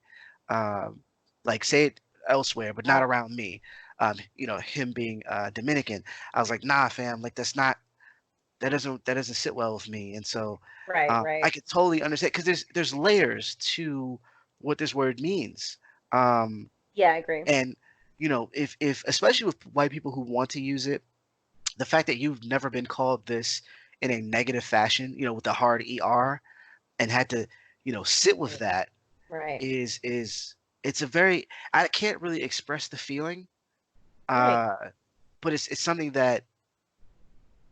Um, like say it elsewhere, but not Oh, around me. Him being Dominican, I was like, nah, fam, like that doesn't sit well with me. And so right. I Right. could totally understand, because there's layers to what this word means. Um, Yeah, I agree. and if especially with white people who want to use it, the fact that you've never been called this in a negative fashion, with the hard er, and had to sit with Right. that, Right. is it's a very, I can't really express the feeling, Right. uh, but it's something that,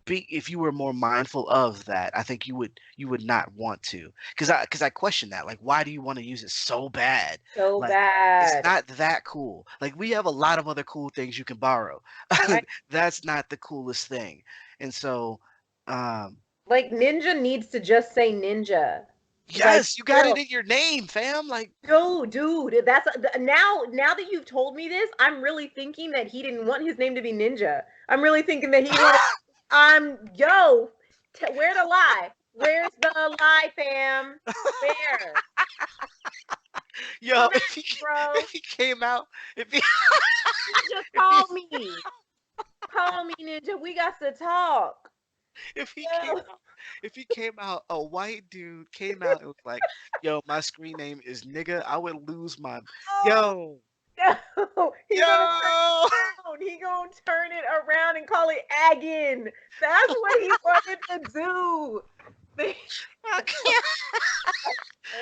if you were more mindful of that, I think you would not want to, because I question that, like, why do you want to use it so bad? So Like, it's bad. not that cool. Like, we have a lot of other cool things you can borrow. Right. That's not the coolest thing. And so, um, Like ninja needs to just say ninja. Like yes, you got it real. in your name, fam. Like, No, dude, that's now that you've told me this, I'm really thinking that he didn't want his name to be Ninja. I'm really thinking that he wanted. Yo, where the lie? Where's the lie, fam? Where? yo, Come at me, bro. if he came out, if he Ninja, if he call me. Call me, Ninja. We got to talk. if he came Yo, out, if he came out, a white dude came out and was like, "Yo, my screen name is nigga," I would lose my, oh, yo, no. He gonna turn yo. it around. He gonna turn it around and call it Agin. That's what he wanted to do. I can't.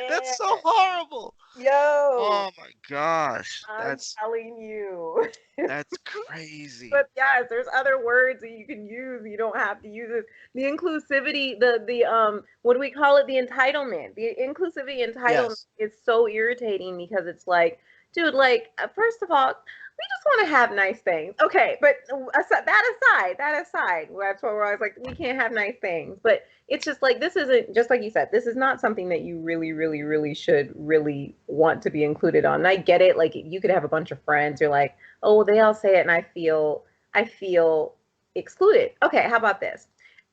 That's so Man. horrible. Yo, Oh my gosh, I'm that's telling you. that's crazy. But yes, there's other words that you can use. You don't have to use it. The inclusivity, the what do we call it? The entitlement. The inclusivity entitlement Yes. is so irritating because it's like, dude, like first of all, we just want to have nice things. Okay, but that aside, that's where I was like, we can't have nice things. But it's just like this isn't, just like you said, this is not something that you really, really, really should really want to be included on. And I get it. Like you could have a bunch of friends. You're like, oh, well, they all say it, and I feel excluded. Okay, how about this?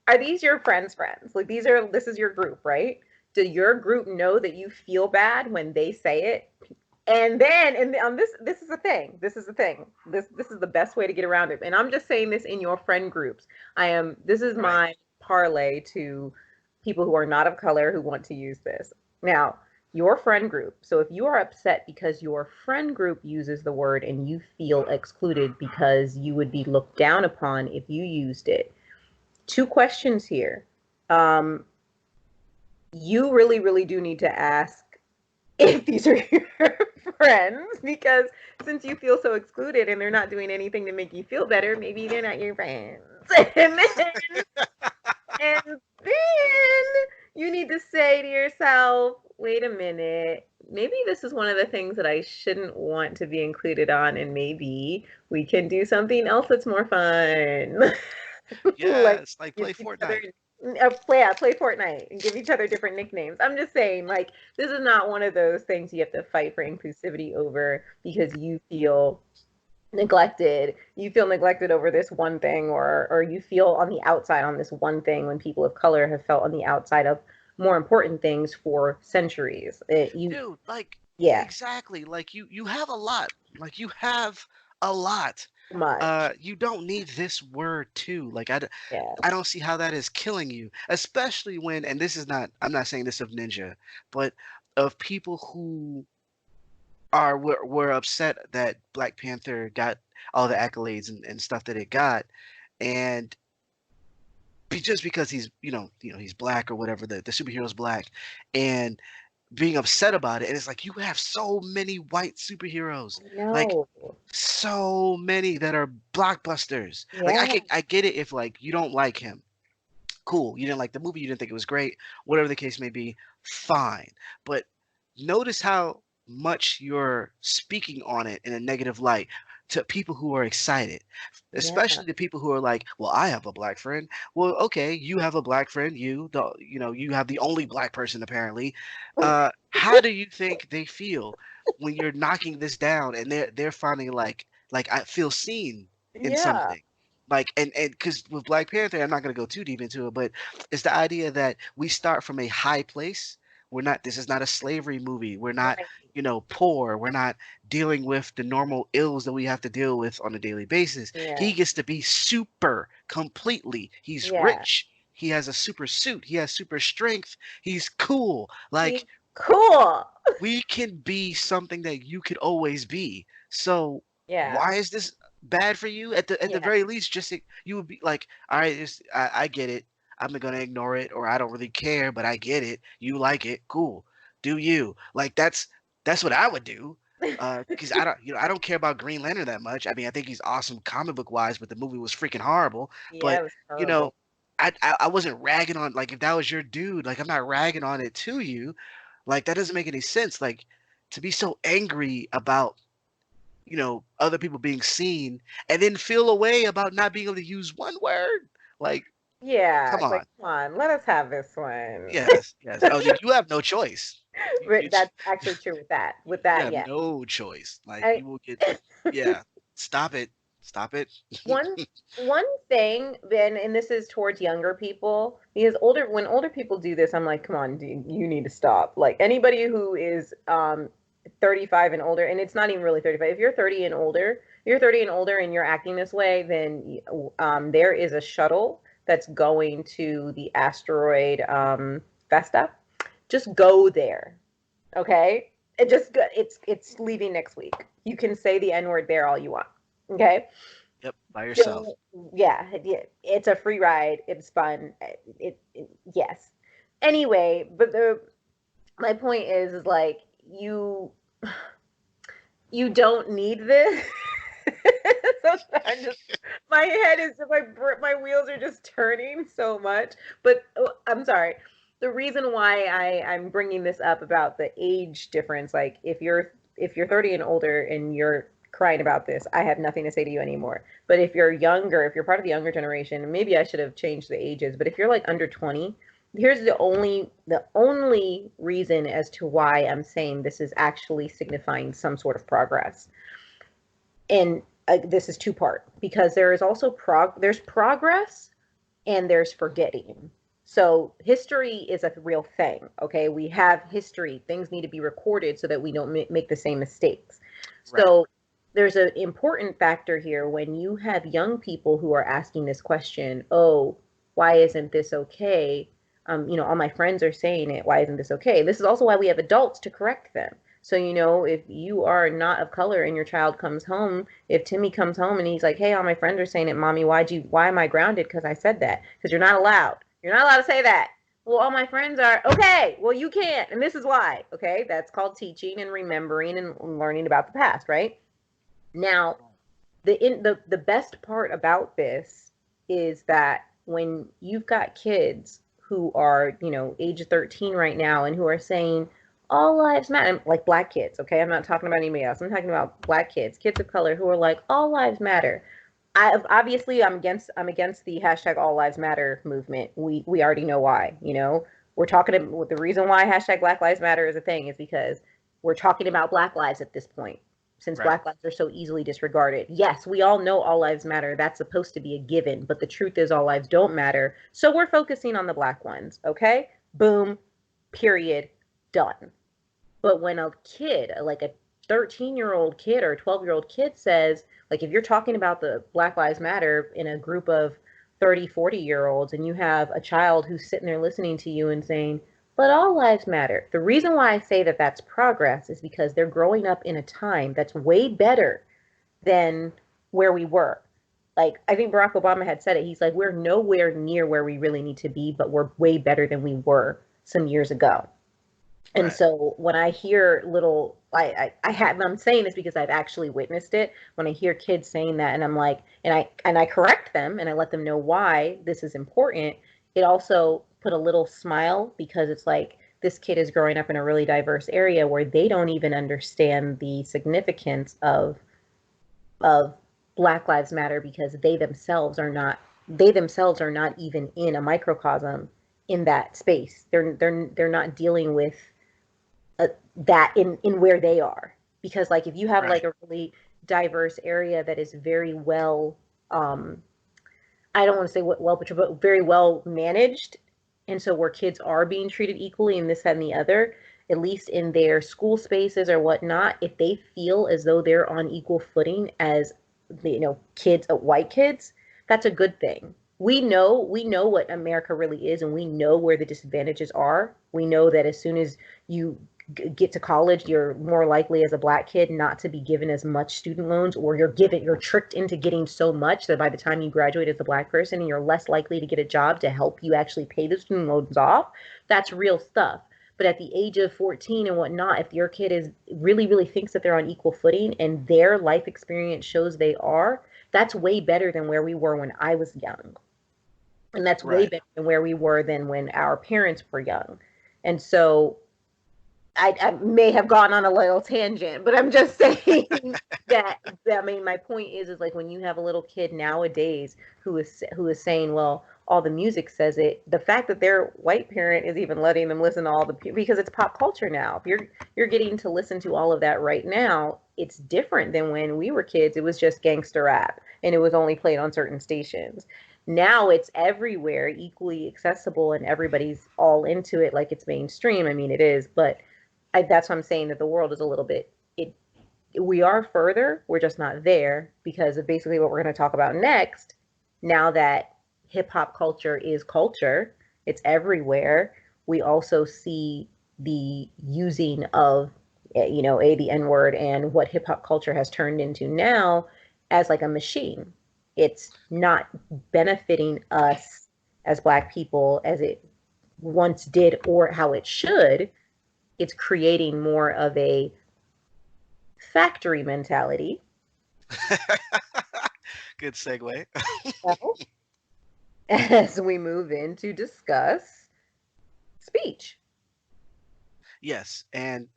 Are these your friends' friends? Like this is your group, right? Do your group know that you feel bad when they say it? And then, and on this is the thing. This is the thing. This is the best way to get around it. And I'm just saying this in your friend groups. This is Right. my parlay to people who are not of color who want to use this. Now, your friend group. So if you are upset because your friend group uses the word and you feel excluded because you would be looked down upon if you used it, two questions here. Um, you really, really do need to ask if these are your friends, because since you feel so excluded and they're not doing anything to make you feel better, maybe they're not your friends. And then you need to say to yourself, wait a minute, maybe this is one of the things that I shouldn't want to be included on, and maybe we can do something else that's more fun. Like Yes, like give play each other Fortnite. play Fortnite and give each other different nicknames. I'm just saying, like, this is not one of those things you have to fight for inclusivity over because you feel neglected. You feel neglected over this one thing, or you feel on the outside on this one thing when people of color have felt on the outside of more important things for centuries. Dude, like Yeah, exactly. Like you have a lot. Like you have a lot. much. You don't need this word too. Like Yeah, I don't see how that is killing you, especially when, and this is not, I'm not saying this of Ninja, but of people who were upset that Black Panther got all the accolades and stuff that it got, and just because he's he's black or whatever, the superhero's black, and being upset about it, and it's like you have so many white superheroes, like no, so many that are blockbusters. Like yeah, I get it if like you don't like him, cool. You didn't like the movie, you didn't think it was great, whatever the case may be, fine. But notice how much you're speaking on it in a negative light to people who are excited, yeah, especially the people who are like, well, I have a black friend. Well, okay, you have a black friend, you have the only black person apparently. How do you think they feel when you're knocking this down and they're finding like I feel seen in yeah, something? Like and because with Black Panther, I'm not gonna go too deep into it, but it's the idea that we start from a high place. This is not a slavery movie. We're not, right, poor. We're not dealing with the normal ills that we have to deal with on a daily basis. yeah, He gets to be super completely. He's yeah. rich. He has a super suit. He has super strength. He's cool. He's Like cool. we can be something that you could always be. So Yeah, why is this bad for you? At the yeah, very least, just you would be like, all right, I get it. I'm gonna ignore it, or I don't really care, but I get it. You like it, cool. Do you like that's what I would do. Because I don't care about Green Lantern that much. I mean, I think he's awesome comic book wise, but the movie was freaking horrible. yeah. But It was you know, horrible. I wasn't ragging on like if that was your dude, like I'm not ragging on it to you. Like that doesn't make any sense. Like to be so angry about, other people being seen and then feel a way about not being able to use one word. Like, Yeah, come it's on. like, come on, let us have this one. Yes, yes. Oh, you have no choice. But that's actually true with that. With You that, have yeah. no choice. Like I you will get, yeah. Stop it. Stop it. one one thing, Ben, and this is towards younger people, because when older people do this, I'm like, come on, dude, you need to stop. Like anybody who is 35 and older, and it's not even really 35. If you're 30 and older, you're 30 and older and you're acting this way, then there is a shuttle that's going to the asteroid Vesta. Just go there. Okay? It's leaving next week. You can say the N word there all you want. Okay? Yep, by yourself. So yeah, it's a free ride. It's fun. Yes. Anyway, but the my point is like you don't need this. So I'm just my head is my wheels are just turning so much. But I'm sorry. The reason why I'm bringing this up about the age difference, like if you're 30 and older and you're crying about this, I have nothing to say to you anymore. But if you're younger, if you're part of the younger generation, maybe I should have changed the ages. But if you're like under 20, here's the only reason as to why I'm saying this is actually signifying some sort of progress. And this is two part because there is also there's progress and there's forgetting. So history is a real thing. Okay, we have history. Things need to be recorded so that we don't make the same mistakes. Right. So there's an important factor here when you have young people who are asking this question, oh, why isn't this okay? All my friends are saying it. Why isn't this okay? This is also why we have adults to correct them. So, if you are not of color and your child comes home, if Timmy comes home and he's like, hey, all my friends are saying it, mommy, why am I grounded? Because I said that. Because you're not allowed. You're not allowed to say that. Well, all my friends are, okay, well, you can't. And this is why. Okay. That's called teaching and remembering and learning about the past, right? Now, the best part about this is that when you've got kids who are age 13 right now and who are saying all lives matter, like black kids, okay, I'm not talking about anybody else, I'm talking about black kids of color who are like all lives matter. I'm against the hashtag all lives matter movement. We already know why. We're talking about the reason why hashtag black lives matter is a thing is because we're talking about black lives at this point, since Right. black lives are so easily disregarded. Yes, we all know all lives matter. That's supposed to be a given, but the truth is all lives don't matter. So we're focusing on the black ones, okay? Boom, period, done. But when a kid, like a 13-year-old kid or a 12-year-old kid says, like if you're talking about the Black Lives Matter in a group of 30, 40-year-olds and you have a child who's sitting there listening to you and saying, but all lives matter. The reason why I say that that's progress is because they're growing up in a time that's way better than where we were. Like, I think Barack Obama had said it. He's like, we're nowhere near where we really need to be, but we're way better than we were some years ago. And Right. so when I hear little, I'm saying this because I've actually witnessed it. When I hear kids saying that, and I'm like, and I correct them and I let them know why this is important. It also put a little smile because it's like this kid is growing up in a really diverse area where they don't even understand the significance of Black Lives Matter because they themselves are not even in a microcosm in that space. They're not dealing with that in where they are, because like if you have like Right. a really diverse area that is very well, I don't want to say well but very well managed, and so where kids are being treated equally in this that, and the other, at least in their school spaces or whatnot, if they feel as though they're on equal footing as the kids, white kids, that's a good thing. We know what America really is, and we know where the disadvantages are. We know that as soon as you get to college, you're more likely as a black kid not to be given as much student loans, or you're tricked into getting so much that by the time you graduate as a black person, and you're less likely to get a job to help you actually pay the student loans off. That's real stuff. But at the age of 14 and whatnot, if your kid is really, really thinks that they're on equal footing and their life experience shows they are, that's way better than where we were when I was young. And that's way Right. better than where we were than when our parents were young. And so I may have gone on a little tangent, but I'm just saying that, I mean, my point is like when you have a little kid nowadays who is saying, well, all the music says it. The fact that their white parent is even letting them listen to all the, because it's pop culture now. If you're getting to listen to all of that right now, it's different than when we were kids. It was just gangster rap and it was only played on certain stations. Now it's everywhere, equally accessible, and everybody's all into it like it's mainstream. I mean, it is, but that's what I'm saying, that the world is a little bit, we are further, we're just not there because of basically what we're going to talk about next. Now that hip hop culture is culture, it's everywhere. We also see the using of the N word and what hip hop culture has turned into now as like a machine. It's not benefiting us as black people as it once did or how it should. It's creating more of a factory mentality Good segue. as we move in to discuss speech. Yes, and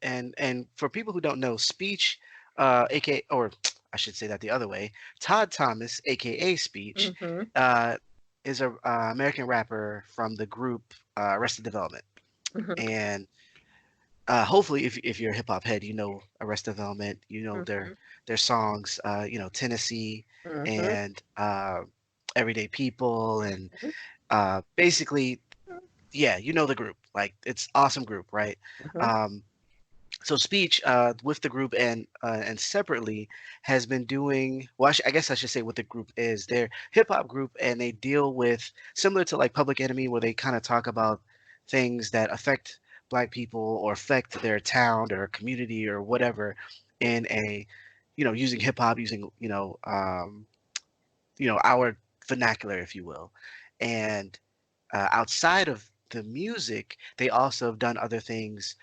for people who don't know, Speech, aka, or I should say that the other way, Todd Thomas, aka Speech, Mm-hmm. uh, is a American rapper from the group Arrested Development, Mm-hmm. and hopefully, if you're a hip hop head, you know Arrested Development, you know Mm-hmm. their songs, Tennessee Mm-hmm. and Everyday People, and Mm-hmm. basically, yeah, you know the group, like it's awesome group, right? Mm-hmm. Um, so Speech with the group and separately has been doing, well, I guess I should say what the group is. They're hip hop group and they deal with, similar to like Public Enemy, where they kind of talk about things that affect Black people or affect their town or community or whatever in a, using hip hop, using, our vernacular, if you will. And outside of the music, they also have done other things,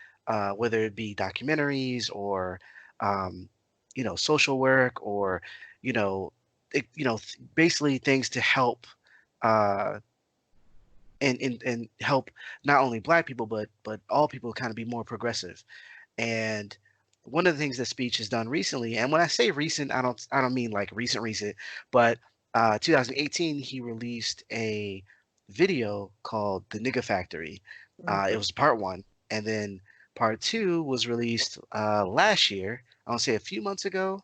whether it be documentaries or, um, social work or, you know, basically things to help uh, and help not only Black people but all people kind of be more progressive. And one of the things that Speech has done recently, and when I say recent, I don't mean like recent, but 2018 he released a video called "The Nigga Factory." It Mhm. was part one, and then part two was released last year. I want to say a few months ago.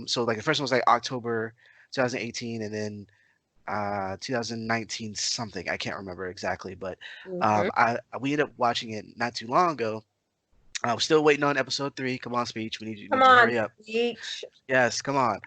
So like the first one was like October 2018, and then 2019 something. I can't remember exactly, but Mhm. I we ended up watching it not too long ago. I'm still waiting on episode three. Come on, Speech. We Come need you to on, hurry up. speech. Yes, come on.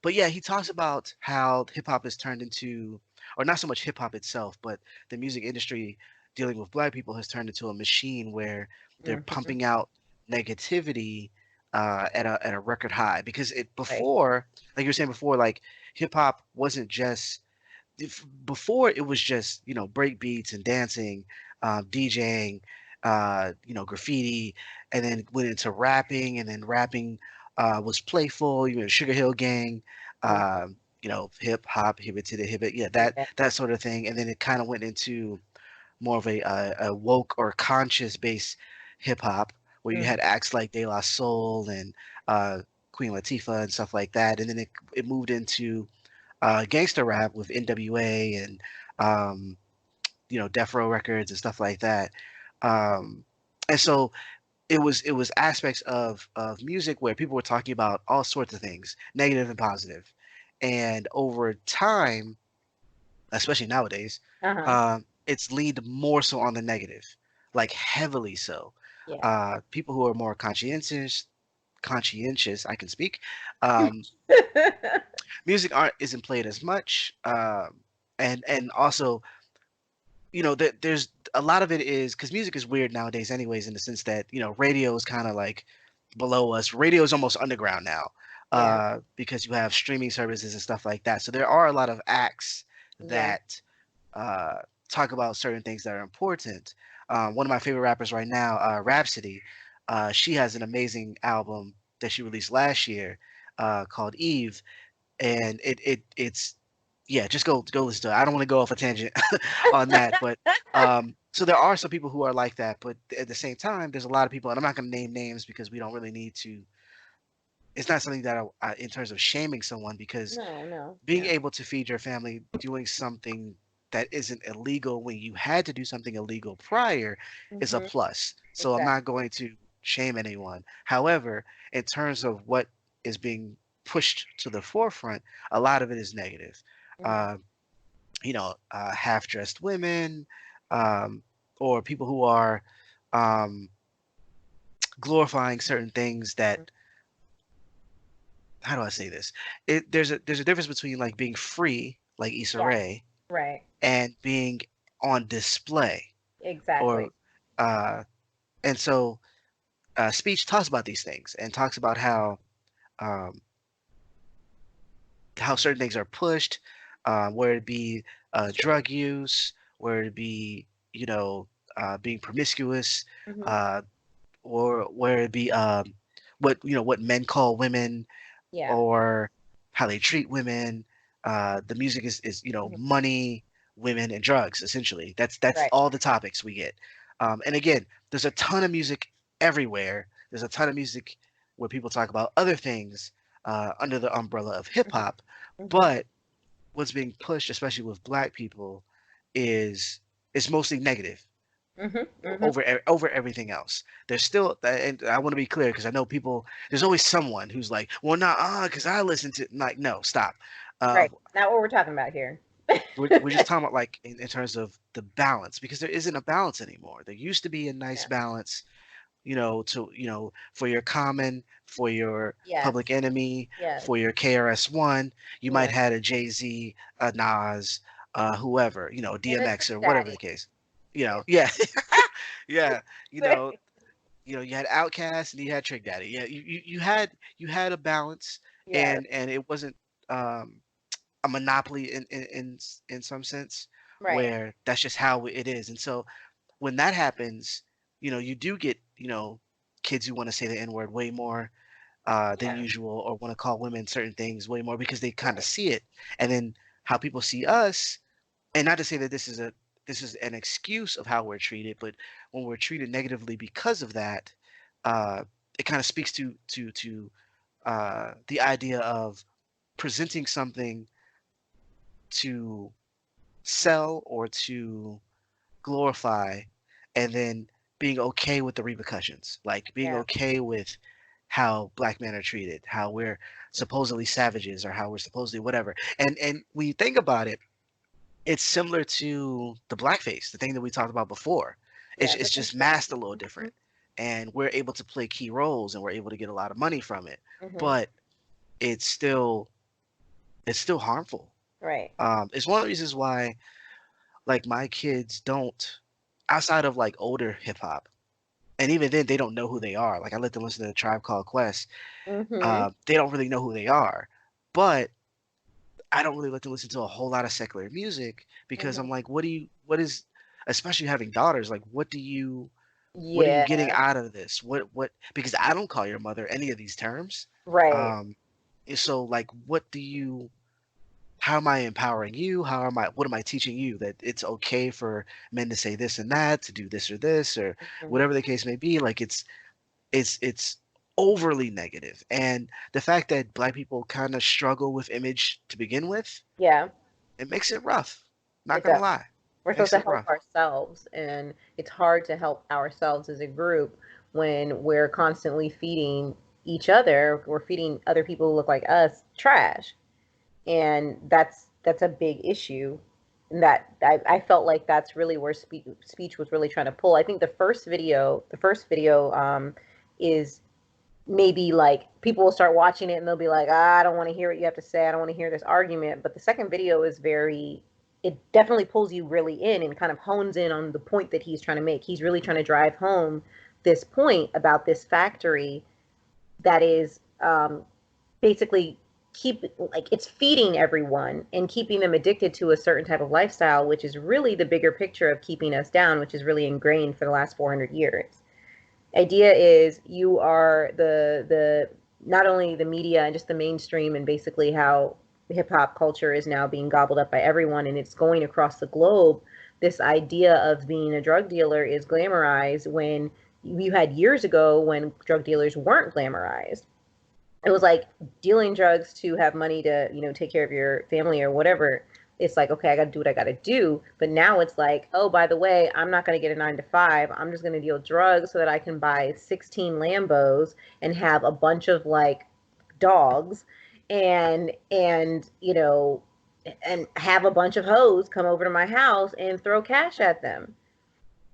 But yeah, he talks about how hip hop has turned into, or not so much hip hop itself, but the music industry dealing with Black people has turned into a machine where they're Mhm. pumping out negativity at a record high. Because it Right. before, like you were saying before, like hip hop wasn't just before it was just break beats and dancing, DJing, graffiti, and then went into rapping, and then rapping was playful. Sugar Hill Gang, Mhm. hip hop, hip it to the hip it, yeah, that Yeah. that sort of thing, and then it kind of went into more of a woke or conscious based hip hop where you Mhm. had acts like De La Soul and uh, Queen Latifah and stuff like that, and then it moved into gangster rap with NWA and um, Death Row Records and stuff like that. Um, and so it was aspects of music where people were talking about all sorts of things, negative and positive. And over time, especially nowadays, Uh-huh. it's leaned more so on the negative, like heavily so. Yeah. People who are more conscientious, I can speak. Um, music art isn't played as much, and also there's a lot of it is because music is weird nowadays anyways, in the sense that radio is kind of like below us. Radio is almost underground now, Yeah. because you have streaming services and stuff like that. So there are a lot of acts Yeah. that uh, talk about certain things that are important. One of my favorite rappers right now, Rhapsody, she has an amazing album that she released last year, called Eve, and it's yeah, just go listen to it. I don't want to go off a tangent on that, but so there are some people who are like that, but at the same time, there's a lot of people, and I'm not going to name names because we don't really need to. It's not something that in terms of shaming someone, because No, no, being no. able to feed your family doing something that isn't illegal when you had to do something illegal prior is a Mhm. plus. So I'm Exactly. not going to shame anyone. However, in terms of what is being pushed to the forefront, a lot of it is negative. Mhm. Uh, half-dressed women, um, or people who are um, glorifying certain things Mhm. that. How do I say this? There's a difference between like being free, like Issa Yeah. Rae, Right. and being on display, or Exactly. uh, and so speech talks about these things and talks about um, how certain things are pushed, where it be drug use, where it be being promiscuous, Mhm. uh, or where it be what men call women, Yeah. or how they treat women. The music is Mhm. money, women, and drugs. Essentially, that's Right. all the topics we get. And again, there's a ton of music everywhere. There's a ton of music where people talk about other things under the umbrella of hip Mhm. hop. Mhm. But what's being pushed, especially with Black people, is mostly negative Mhm. Mhm. over everything else. There's still, and I want to be clear because I know people. There's always someone who's like, "Well, not because I listen to." Like, no, stop. Uh, Right. Not what we're talking about here. we're just talking about like in terms of the balance, because there isn't a balance anymore. There used to be a nice Yeah. balance, for your Common, for your Yes. Public Enemy, Yes. for your KRS-One. You might Yes. had a Jay Z, a Nas, whoever, And a DMX Trick or whatever the Daddy. case. Yeah, yeah, you know, Same. you had Outcast and you had Trick Daddy. Yeah, you had a balance, Yes. and it wasn't um a monopoly in some sense, Right. where that's just how it is. And so when that happens, you do get, kids who want to say the N word way more than Yeah. usual, or want to call women certain things way more because they kind of Right. see it. And then how people see us, and not to say that this is an excuse of how we're treated, but when we're treated negatively because of that, uh, it kind of speaks to the idea of presenting something to sell or to glorify, and then being okay with the repercussions, like being Yeah. okay with how black men are treated, how we're supposedly savages, or how we're supposedly whatever. And when you think about it, it's similar to the blackface, the thing that we talked about before. It's Yeah. it's That's just interesting. masked a little Hmm. different, and we're able to play key roles, and we're able to get a lot of money from it. Hmm. But it's still it's still harmful. Right. It's one of the reasons why, like, my kids don't, outside of like older hip hop, and even then they don't know who they are. Like, I let them listen to the Tribe Called Quest. Hmm. They don't really know who they are, but I don't really let them listen to a whole lot of secular music because Hmm. I'm like, what is, especially having daughters, like, what are you getting Yeah. out of this? Because I don't call your mother any of these terms. Right. Um, and so, like, how am I empowering you? What am I teaching you? That it's okay for men to say this and that, to do this, or Hmm. whatever the case may be. Like, it's overly negative. And the fact that black people kind of struggle with image to begin with, Yeah. it makes it rough. Not It gonna does. lie. We're supposed Makes to it help rough. ourselves, and it's hard to help ourselves as a group when we're constantly feeding each other. We're feeding other people who look like us trash, and that's a big issue. And that I felt like that's really where speech was really trying to pull. I think the first video is maybe like people will start watching it and they'll be like, I don't want to hear what you have to say. I don't want to hear this argument. But the second video is it definitely pulls you really in and kind of hones in on the point that he's trying to make. He's really trying to drive home this point about this factory that is basically it's feeding everyone and keeping them addicted to a certain type of lifestyle, which is really the bigger picture of keeping us down, which is really ingrained for the last 400 years. Idea is you are the not only the media and just the mainstream and basically how hip hop culture is now being gobbled up by everyone and it's going across the globe. This idea of being a drug dealer is glamorized when you had years ago when drug dealers weren't glamorized. It was like dealing drugs to have money to take care of your family or whatever. It's like, okay, I got to do what I got to do. But now it's like, oh, by the way, I'm not going to get a 9 to 5. I'm just going to deal drugs so that I can buy 16 Lambos and have a bunch of like dogs and and have a bunch of hoes come over to my house and throw cash at them.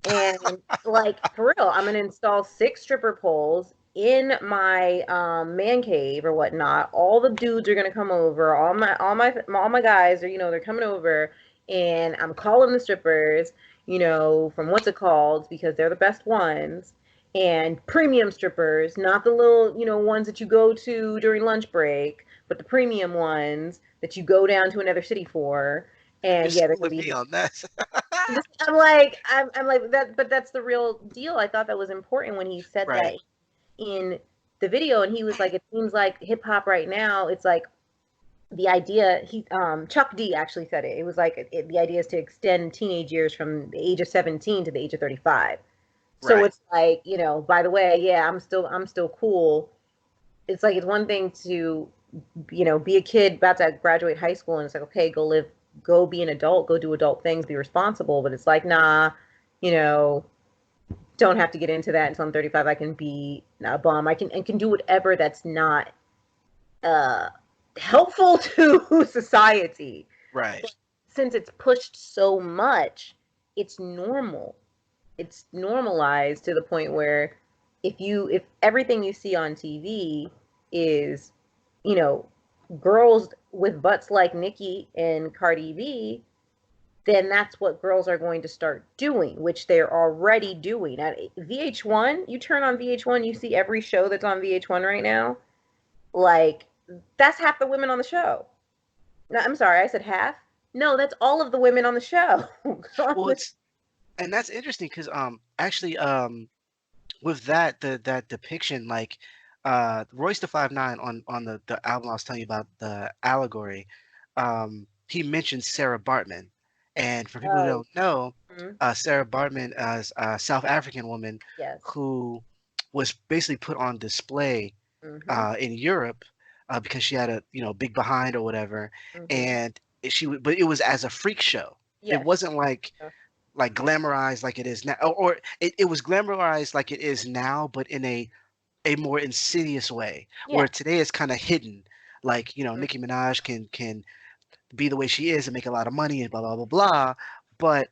And like for real, I'm gonna install 6 stripper poles in my man cave or whatnot. All the dudes are gonna come over. All my guys are they're coming over, and I'm calling the strippers. From what's it called because they're the best ones. And premium strippers, not the little ones that you go to during lunch break, but the premium ones that you go down to another city for. You're And yeah, they're gonna schooling be me on that. I'm like that, but that's the real deal. I thought that was important when he said that Right. in the video, and he was like, it seems like hip hop right now. It's like the idea. Chuck D actually said it. It was like the idea is to extend teenage years from the age of 17 to the age of 35. So Right. it's like by the way, yeah, I'm still cool. It's like it's one thing to be a kid about to graduate high school and it's like, okay, go be an adult, go do adult things, be responsible. But it's like, nah, you know, don't have to get into that until I'm 35. I can be a bum. I can do whatever that's not uh, helpful to society. Right. But since it's pushed so much, it's normal. It's normalized to the point where if everything you see on TV is, you know, girls with butts like Nicki and Cardi B, then that's what girls are going to start doing, which they're already doing. At VH1, you turn on VH1, you see every show that's on VH1 right now. Like, that's half the women on the show. No, I'm sorry, I said half. No, that's all of the women on the show. Well, it's and that's interesting because actually with that depiction, like Royce the 5'9" on the album I was telling you about, the allegory, he mentioned Sarah Bartman. And for people who Oh, don't know, mhm, Sarah Bartman is a South African woman yes. who was basically put on display Hmm. in Europe because she had a big behind or whatever, Hmm. and but it was as a freak show. It Yes. wasn't like glamorized like it is now, or it was glamorized like it is now, but in a more insidious way, Yeah. where today it's kind of hidden. Like, Mhm. Nicki Minaj can be the way she is and make a lot of money and blah blah blah blah, but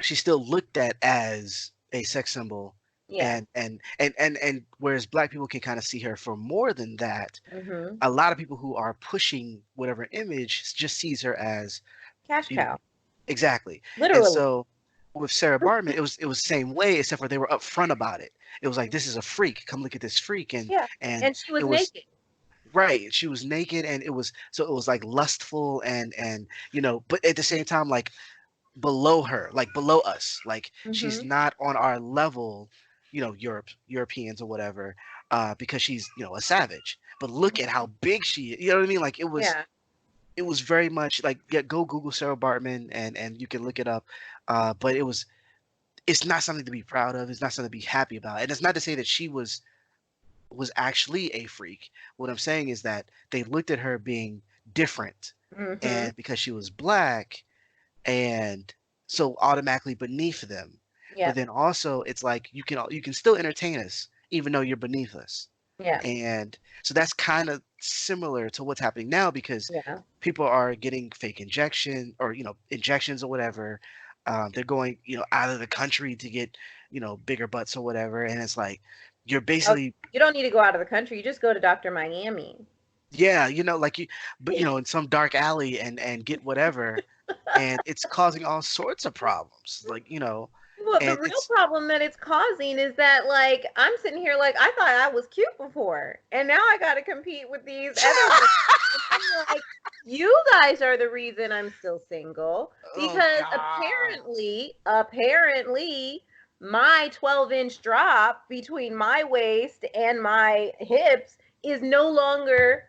she's still looked at as a sex symbol. Yeah. And whereas black people can kind of see her for more than that, Hmm. a lot of people who are pushing whatever image just sees her as, Cash you know, cow. exactly. And Literally. so with Sarah Bartman, it was the same way, except for they were upfront about it. It was like, this is a freak. Come look at this freak, Yeah. and And she it was was naked. right. She was naked, and it was like lustful, and but at the same time, like below her, like below us, like she's Hmm. not on our level, Europeans or whatever, because she's a savage. But look at how big she is. You know what I mean? Like Yeah. it was very much like, yeah, go Google Sarah Bartman and you can look it up. But it's not something to be proud of. It's not something to be happy about. And it's not to say that she was actually a freak. What I'm saying is that they looked at her being different, Hmm. and because she was black, and so automatically beneath them. But Yeah. then also it's like you can still entertain us even though you're beneath us. Yeah. And so that's kind of similar to what's happening now, because Yeah. people are getting fake injection or injections or whatever. They're going out of the country to get bigger butts or whatever, and it's like you're Oh, basically, you don't need to go out of the country. You just go to Dr. Miami. yeah, like you, but in some dark alley and get whatever, and it's causing all sorts of problems, like Well, the and real it's problem that it's causing is that, like, I'm sitting here like I thought I was cute before, and now I got to compete with these other women. And I'm like, you guys are the reason I'm still single oh because god. apparently, my 12-inch drop between my waist and my hips is no longer.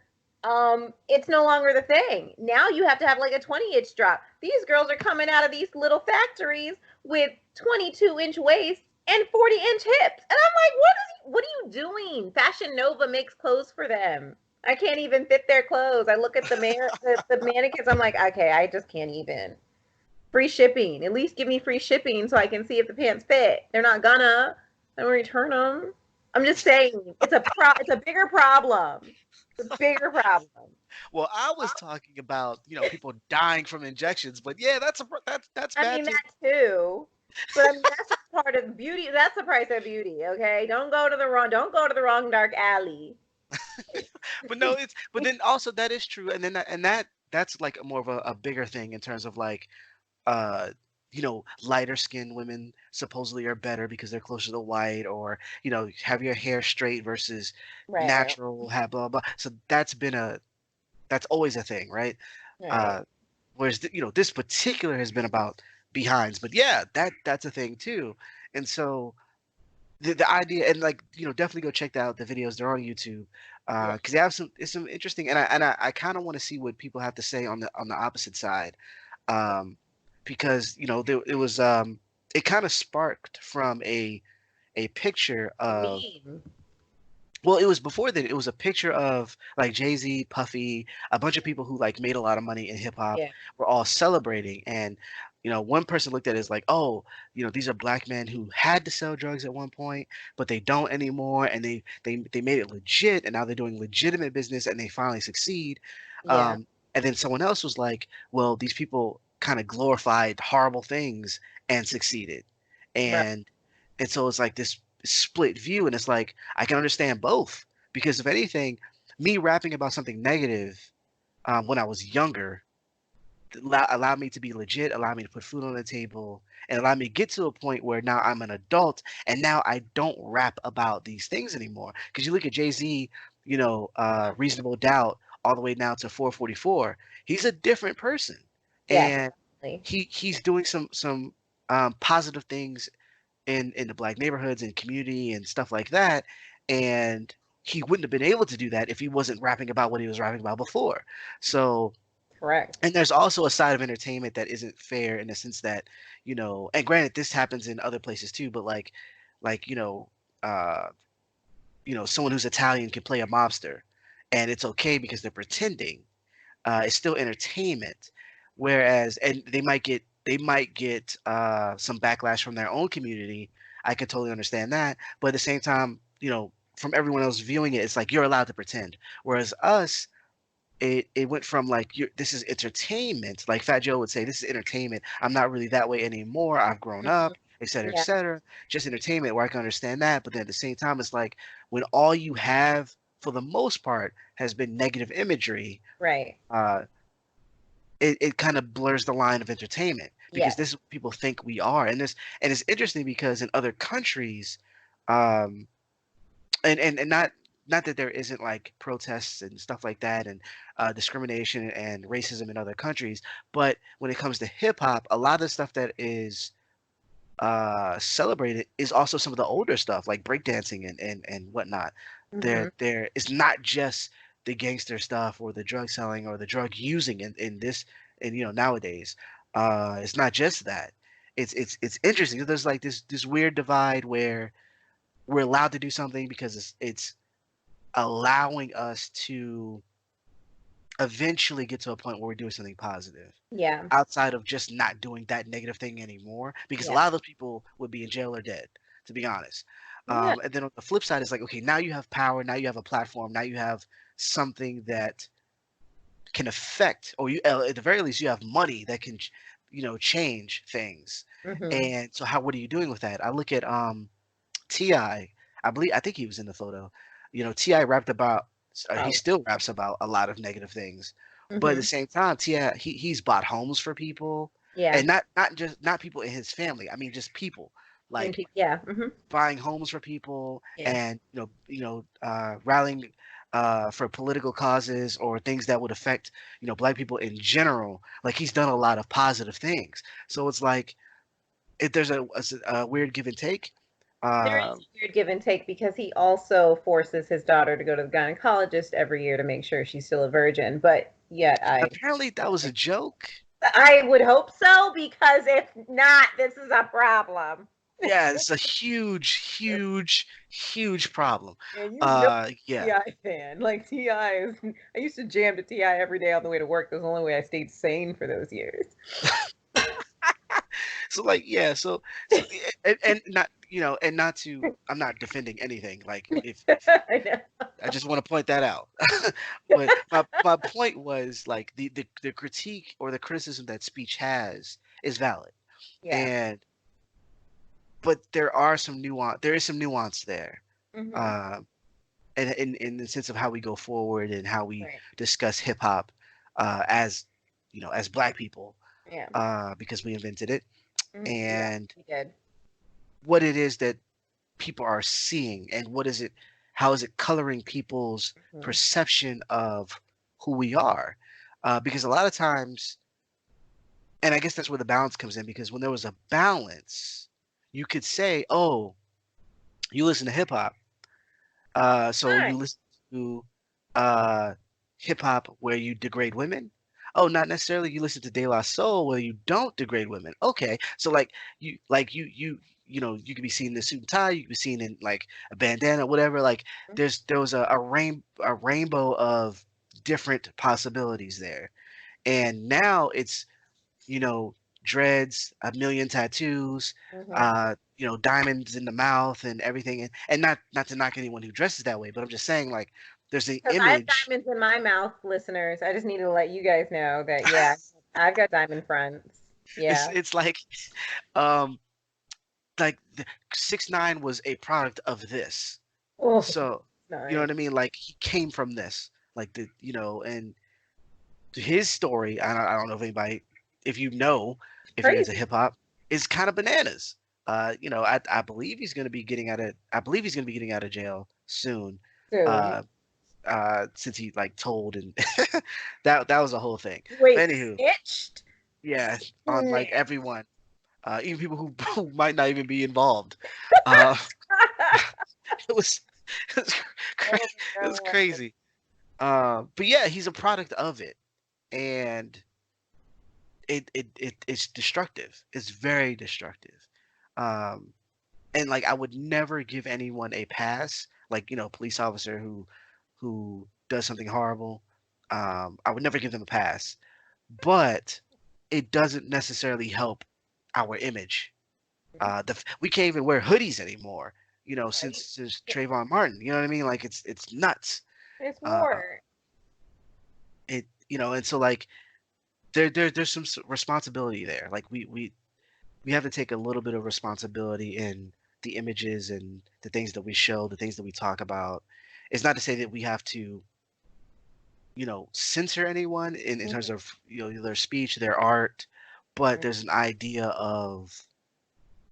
It's no longer the thing. Now you have to have like a 20-inch drop. These girls are coming out of these little factories with 22-inch waist and 40-inch hips. And I'm like, what are you doing? Fashion Nova makes clothes for them. I can't even fit their clothes. I look at the mannequins. I'm like, okay, I just can't even. Free shipping. At least give me free shipping so I can see if the pants fit. They're not gonna. I don't return them. I'm just saying, it's a bigger problem. It's a bigger problem. Well, I was talking about people dying from injections, but yeah, that's I bad mean too. that too. But I mean that's just part of beauty. That's the price of beauty, okay? Don't go to the wrong dark alley. But no, but then also that is true, and then that's like more of a bigger thing in terms of like uh lighter skinned women supposedly are better because they're closer to white, or have your hair straight versus Right. natural, have blah blah. So that's always a thing, right? Right. uh Whereas this particular has been about behinds, but yeah, that's a thing too. And so the idea, and like definitely go check out the videos, they're on YouTube, Yeah. because they have some interesting, and I kind of want to see what people have to say on the opposite side, um because it was it kind of sparked from a picture A of, meme. well, it was before that. It was a picture of like Jay-Z, Puffy, a bunch of people who like made a lot of money in hip hop Yeah. were all celebrating. And one person looked at it as like, oh, these are black men who had to sell drugs at one point, but they don't anymore, and they made it legit, and now they're doing legitimate business, and they finally succeed. Yeah. And then someone else was like, well, these people kind of glorified horrible things and succeeded, Right. and so it's like this split view, and it's like I can understand both, because if anything, me rapping about something negative when I was younger allow me to be legit, allow me to put food on the table, and allow me to get to a point where now I'm an adult and now I don't rap about these things anymore. Because you look at Jay-Z, Reasonable Doubt, all the way now to 444, he's a different person, Yes, and definitely. he's doing some positive things in the black neighborhoods and community and stuff like that, and he wouldn't have been able to do that if he wasn't rapping about what he was rapping about before. So, Correct. and there's also a side of entertainment that isn't fair in the sense that, and granted this happens in other places too, but like uh someone who's Italian can play a mobster and it's okay because they're pretending. It's still entertainment. Whereas, and they might get some backlash from their own community. I could totally understand that, but at the same time, from everyone else viewing it, it's like you're allowed to pretend. Whereas us, it went from like this is entertainment, like Fat Joe would say, this is entertainment. I'm not really that way anymore. I've grown Mhm. up, et cetera, et Yeah, cetera. Just entertainment, where I can understand that. But then at the same time, it's like when all you have, for the most part, has been negative imagery. right. Uh, it kind of blurs the line of entertainment because Yes. this is what people think we are, and it's interesting because in other countries, um, and not that there isn't like protests and stuff like that and discrimination and racism in other countries, but when it comes to hip hop, a lot of the stuff that is celebrated is also some of the older stuff like breakdancing and whatnot. Hmm. There it's not just the gangster stuff or the drug selling or the drug using in this and nowadays. It's not just that. It's interesting. There's like this weird divide where we're allowed to do something because it's allowing us to eventually get to a point where we're doing something positive Yeah. outside of just not doing that negative thing anymore because a Yeah. lot of those people would be in jail or dead, to be honest. Yeah. And then on the flip side, it's like, okay, now you have power, now you have a platform, now you have something that can affect, or you at the very least, you have money that can, change things. Hmm. And so, what are you doing with that? I look at Ti. I think he was in the photo. Ti rapped about. He Probably. still raps about a lot of negative things, but at the Hmm. same time, Ti he's bought homes for people, Yeah. and not people in his family. I mean, just people like Yeah. Hmm. buying homes for people, Yeah. and rallying for political causes or things that would affect black people in general. Like he's done a lot of positive things. So it's like if there's a weird give and take. There Uh, is a weird give and take because he also forces his daughter to go to the gynecologist every year to make sure she's still a virgin. But yet, Apparently, that was a joke. I would hope so because if not, this is a problem. Yeah, it's a huge, huge, huge problem. And you know, Yeah. Ti fan like Ti is. I used to jam to Ti every day on the way to work. That was the only way I stayed sane for those years. So like, yeah. So and not and not to. I'm not defending anything. Like if I know. I just want to point that out. But my point was like the critique or the criticism that speech has is valid, Yeah. and but there is some nuance there. Hmm. Uh, and in the sense of how we go forward and how we Right. discuss hip hop as as black people Yeah. because we invented it Yeah. and He did. what it is that people are seeing and how is it coloring people's Hmm. perception of who we are because a lot of times, and I guess that's where the balance comes in, because when there was a balance you could say, oh, you listen to hip hop. So Right. you listen to uh, hip hop where you degrade women? Oh, not necessarily. You listen to De La Soul where you don't degrade women. Okay, so you could be seen in a suit and tie. You could be seen in like a bandana, whatever. Like there was a rainbow of different possibilities there, and now it's you know, dreads, a million tattoos, Hmm. diamonds in the mouth and everything. And not to knock anyone who dresses that way, but I'm just saying like there's an Because I have image. diamonds in my mouth, listeners. I just need to let you guys know that, yeah, I've got diamond fronts. Yeah. It's um like the 6ix9ine was a product of this. Oh, So you know nine. what I mean? Like he came from this. Like and his story, I don't know if anybody, if you know, It's if you're into crazy. hip hop, is kind of bananas. I believe he's going to be getting out of, I believe he's going to be getting out of jail soon. Soon. Uh, since he like told and that was a whole thing. Wait, But anywho, snitched? yeah, on like Snitch. everyone, even people who, who might not even be involved. Uh, it was it was, Oh it was my God. crazy. But yeah, he's a product of it, and it's destructive. It's very destructive. Um, and like I would never give anyone a pass, like a police officer who does something horrible. I would never give them a pass, but it doesn't necessarily help our image. We can't even wear hoodies anymore. Right? Since Trayvon Martin. You know what I mean? Like it's nuts. It's Uh, war. and so like there's some responsibility there. Like we have to take a little bit of responsibility in the images and the things that we show, the things that we talk about. It's not to say that we have to, censor anyone in terms Mhm. of their speech, their art, but Mhm. there's an idea of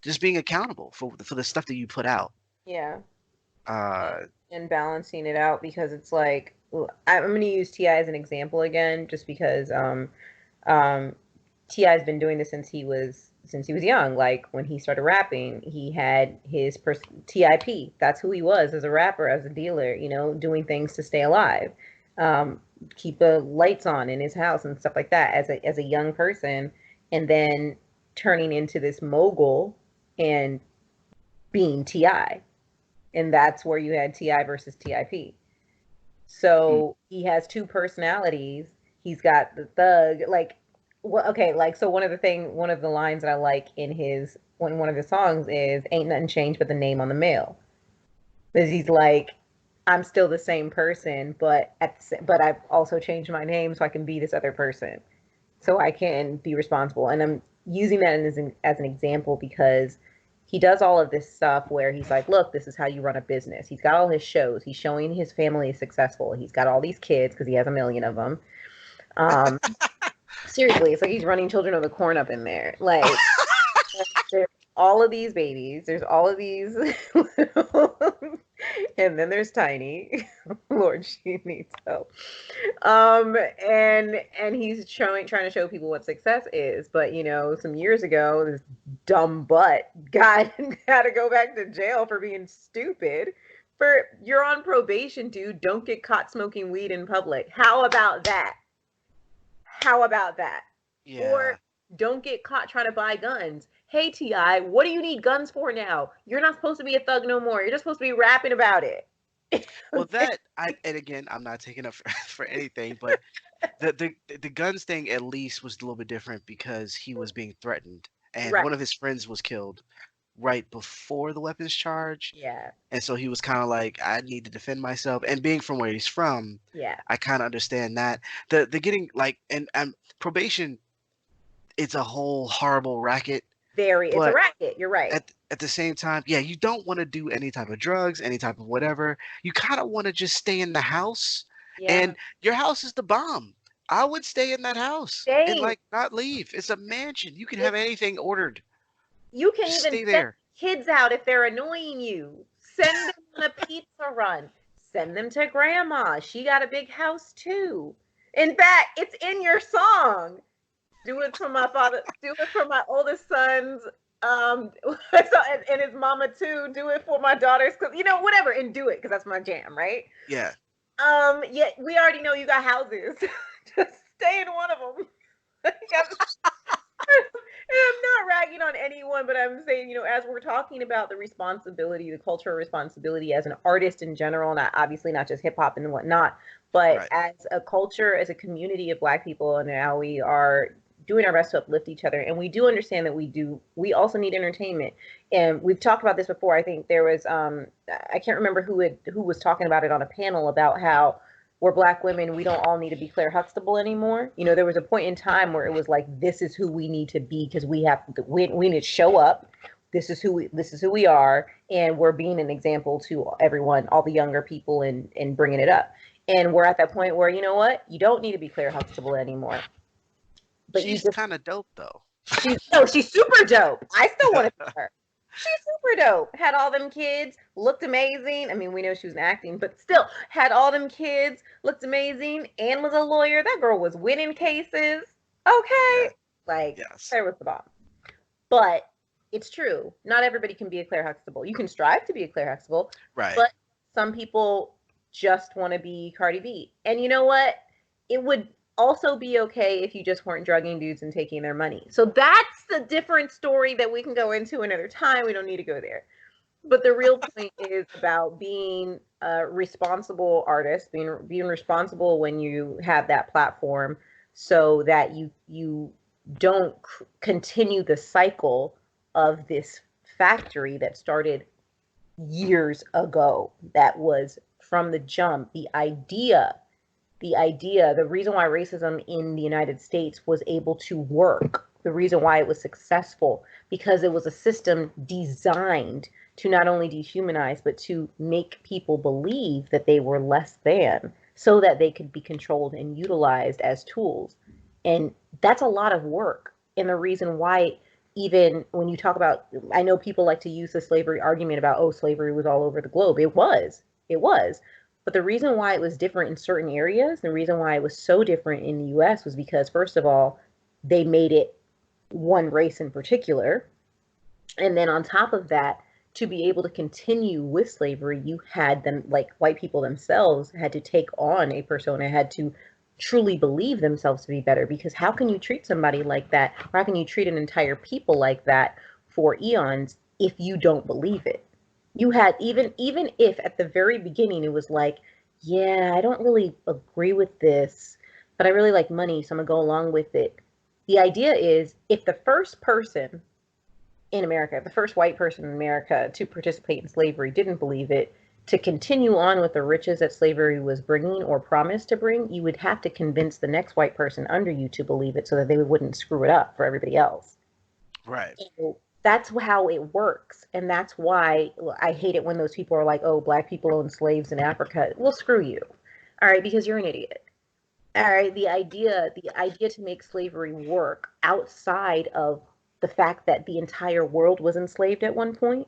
just being accountable for the stuff that you put out. Yeah. and, Uh, and balancing it out because it's like I'm going to use Ti as an example again, just because um, Ti has been doing this since he was young. Like when he started rapping, he had his TIP. That's who he was as a rapper, as a dealer. Doing things to stay alive, um, keep the lights on in his house and stuff like that as a young person, and then turning into this mogul and being Ti, and that's where you had Ti versus TIP. mm, So he has two personalities. He's got the thug, like, well, okay, like, so one of the lines that I like in one of his songs is "Ain't nothing changed but the name on the mail," because he's like, I'm still the same person, but I've also changed my name so I can be this other person, so I can be responsible. And I'm using that as an example because he does all of this stuff where he's like, look, this is how you run a business. He's got all his shows. He's showing his family is successful. He's got all these kids because he has a million of them. Um, Seriously, it's like he's running Children of the Corn up in there. Like, there's all of these babies. There's all of these, and then there's Tiny. Lord, she needs help. And he's trying to show people what success is. But some years ago, this dumb butt guy had to go back to jail for being stupid. You're on probation, dude. Don't get caught smoking weed in public. How about that? How about that? yeah. Or don't get caught trying to buy guns. Hey Ti, what do you need guns for now? You're not supposed to be a thug no more. You're just supposed to be rapping about it. Well, and again, I'm not taking up for, for anything, but the guns thing at least was a little bit different because he was being threatened, and Right. one of his friends was killed right before the weapons charge, Yeah. and so he was kind of like, I need to defend myself. And being from where he's from, Yeah. I kind of understand that the getting like and probation, it's a whole horrible racket, It's a but racket. You're right. at the same time, yeah, you don't want to do any type of drugs, any type of whatever. You kind of want to just stay in the house, Yeah. and your house is the bomb. I would stay in that house and Same. like not leave. It's a mansion. You can have It's anything ordered. You can Just even stay send there. kids out if they're annoying you. Send them on a pizza run. Send them to grandma. She got a big house too. In fact, it's in your song. Do it for my father. Do it for my oldest son's. And his mama too. Do it for my daughters, cause whatever, and do it, cause that's my jam, right? Yeah. Yeah, we already know you got houses. Just stay in one of them. And I'm not ragging on anyone, but I'm saying, as we're talking about the responsibility, the cultural responsibility as an artist in general, not obviously not just hip hop and whatnot, but Right. as a culture, as a community of Black people, and how we are doing our best to uplift each other. And we do understand that we also need entertainment. And we've talked about this before. I think there was, I can't remember who was talking about it on a panel about how we're Black women, we don't all need to be Claire Huxtable anymore. There was a point in time where it was like, this is who we need to be, because we need to show up. This is who we are, and we're being an example to everyone, all the younger people, and bringing it up. And we're at that point where, you know what? You don't need to be Claire Huxtable anymore. But you She's just, kind of dope though. she's super dope. I still want to be her. She's super dope. Had all them kids, looked amazing. I mean, we know she was acting, but still had all them kids, looked amazing, and was a lawyer. That girl was winning cases. Yeah. Okay. Like, Yes. Claire was the bomb. But it's true. Not everybody can be a Claire Huxtable. You can strive to be a Claire Huxtable, Right. but some people just want to be Cardi B. And you know what? It would also be okay if you just weren't drugging dudes and taking their money. So that's a different story that we can go into another time. We don't need to go there. But the real point is about being a responsible artist, being responsible when you have that platform, so that you don't continue the cycle of this factory that started years ago. That was from the jump the reason why racism in the United States was able to work, the reason why it was successful, because it was a system designed to not only dehumanize, but to make people believe that they were less than, so that they could be controlled and utilized as tools. And that's a lot of work. And the reason why, even when you talk about, I know people like to use the slavery argument about, oh, slavery was all over the globe. It was. But the reason why it was different in certain areas, the reason why it was so different in the US was because, first of all, they made it one race in particular. And then on top of that, to be able to continue with slavery, you had them, like white people themselves, had to take on a persona, had to truly believe themselves to be better. Because how can you treat somebody like that, or how can you treat an entire people like that for eons if you don't believe it? You had, even if at the very beginning it was like, yeah, I don't really agree with this, but I really like money, so I'm gonna go along with it. The idea is, if the first person in America, the first white person in America to participate in slavery didn't believe it, to continue on with the riches that slavery was bringing or promised to bring, you would have to convince the next white person under you to believe it, so that they wouldn't screw it up for everybody else. Right. So that's how it works. And that's why I hate it when those people are like, oh, black people own slaves in Africa. Well, screw you. All right, because you're an idiot. All right, the idea to make slavery work outside of the fact that the entire world was enslaved at one point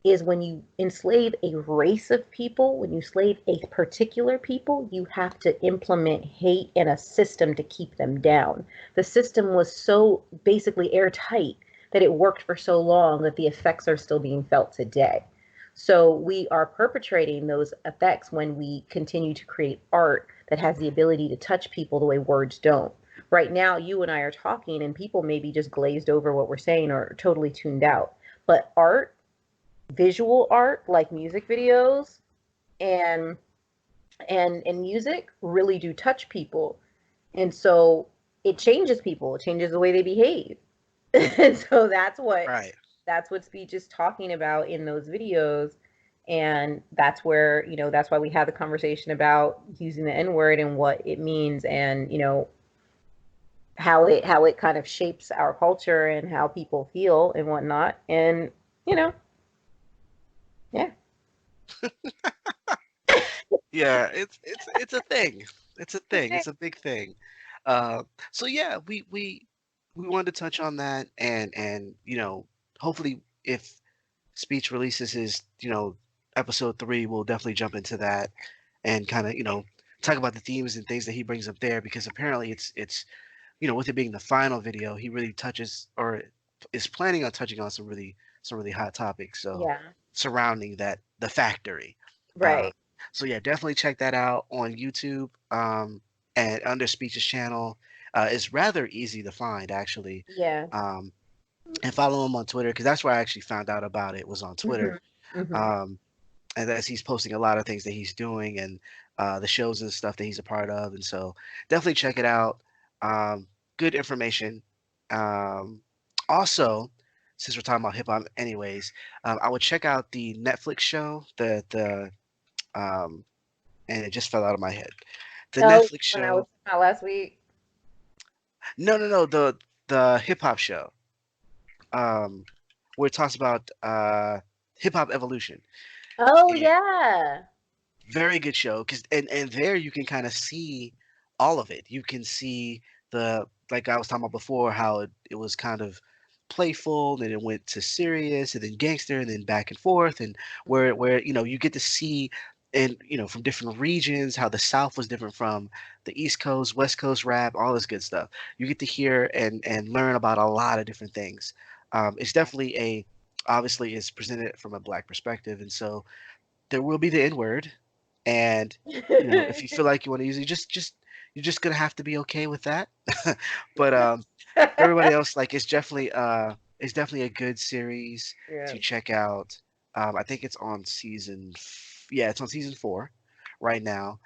is, when you enslave a race of people, when you slave a particular people, you have to implement hate and a system to keep them down. The system was so basically airtight that it worked for so long that the effects are still being felt today. So we are perpetrating those effects when we continue to create art that has the ability to touch people the way words don't. Right now, you and I are talking, and people may be just glazed over what we're saying or totally tuned out. But art, visual art like music videos and and music, really do touch people. And so it changes people, it changes the way they behave. And so Right. that's what speech is talking about in those videos. And that's where, that's why we have the conversation about using the N word and what it means, and how it kind of shapes our culture and how people feel and whatnot. And you know yeah. Yeah. It's a thing. It's a thing. It's a big thing. Uh, so yeah, we wanted to touch on that, and hopefully, if Speech releases his episode 3, we'll definitely jump into that and kind of talk about the themes and things that he brings up there, because apparently it's with it being the final video, he really touches, or is planning on touching on some really hot topics. So Yeah. surrounding that, the factory. Uh, Right. so yeah, definitely check that out on YouTube, and under Speech's channel. It's rather easy to find, actually. Yeah. Um, and follow him on Twitter, because that's where I actually found out about it, was on Twitter. Mhm. Mhm. Um, and as he's posting a lot of things that he's doing, and the shows and stuff that he's a part of, and so definitely check it out. Um, Good information. Um, Also, since we're talking about hip hop, anyways, I would check out the Netflix show, the um, and it just fell out of my head. The Oh, Netflix when I was show. talking about last week. No, no, no. The hip hop show. Um, where it talks about hip hop evolution. Oh And yeah. Very good show, cause and there you can kind of see all of it. You can see the like I was talking about before, how it was kind of playful, then it went to serious, and then gangster, and then back and forth, and where you get to see and from different regions how the South was different from the East Coast, West Coast rap, all this good stuff. You get to hear and learn about a lot of different things. It's definitely a obviously it's presented from a black perspective, and so there will be the N word, and if you feel like you want to use it, just you're just gonna have to be okay with that. But for everybody else, like it's definitely a good series Yeah. to check out. I think yeah, it's on season 4 right now,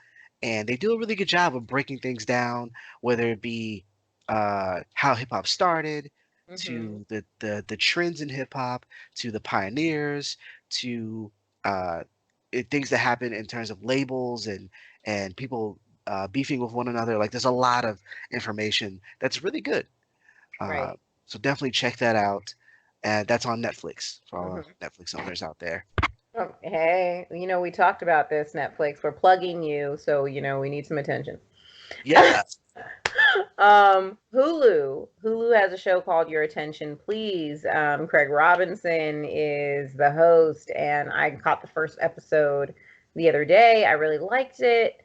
and they do a really good job of breaking things down, whether it be how hip hop started, Hmm. to the trends in hip hop, to the pioneers, to uh, things that happen in terms of labels and people beefing with one another. Like there's a lot of information that's really good. Uh, Right. so definitely check that out. And that's on Netflix for all Hmm. the Netflix owners out there. Hey, we talked about this, Netflix. We're plugging you, so we need some attention. Yeah, Hulu has a show called Your Attention Please. Craig Robinson is the host, and I caught the first episode the other day. I really liked it.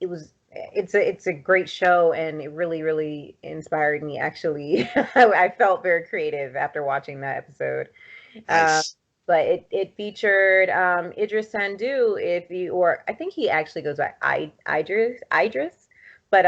It's a great show, and it really really inspired me. Actually, I felt very creative after watching that episode. Um, nice. but it featured Idris Sandu. If you or I think he actually goes by Idris. But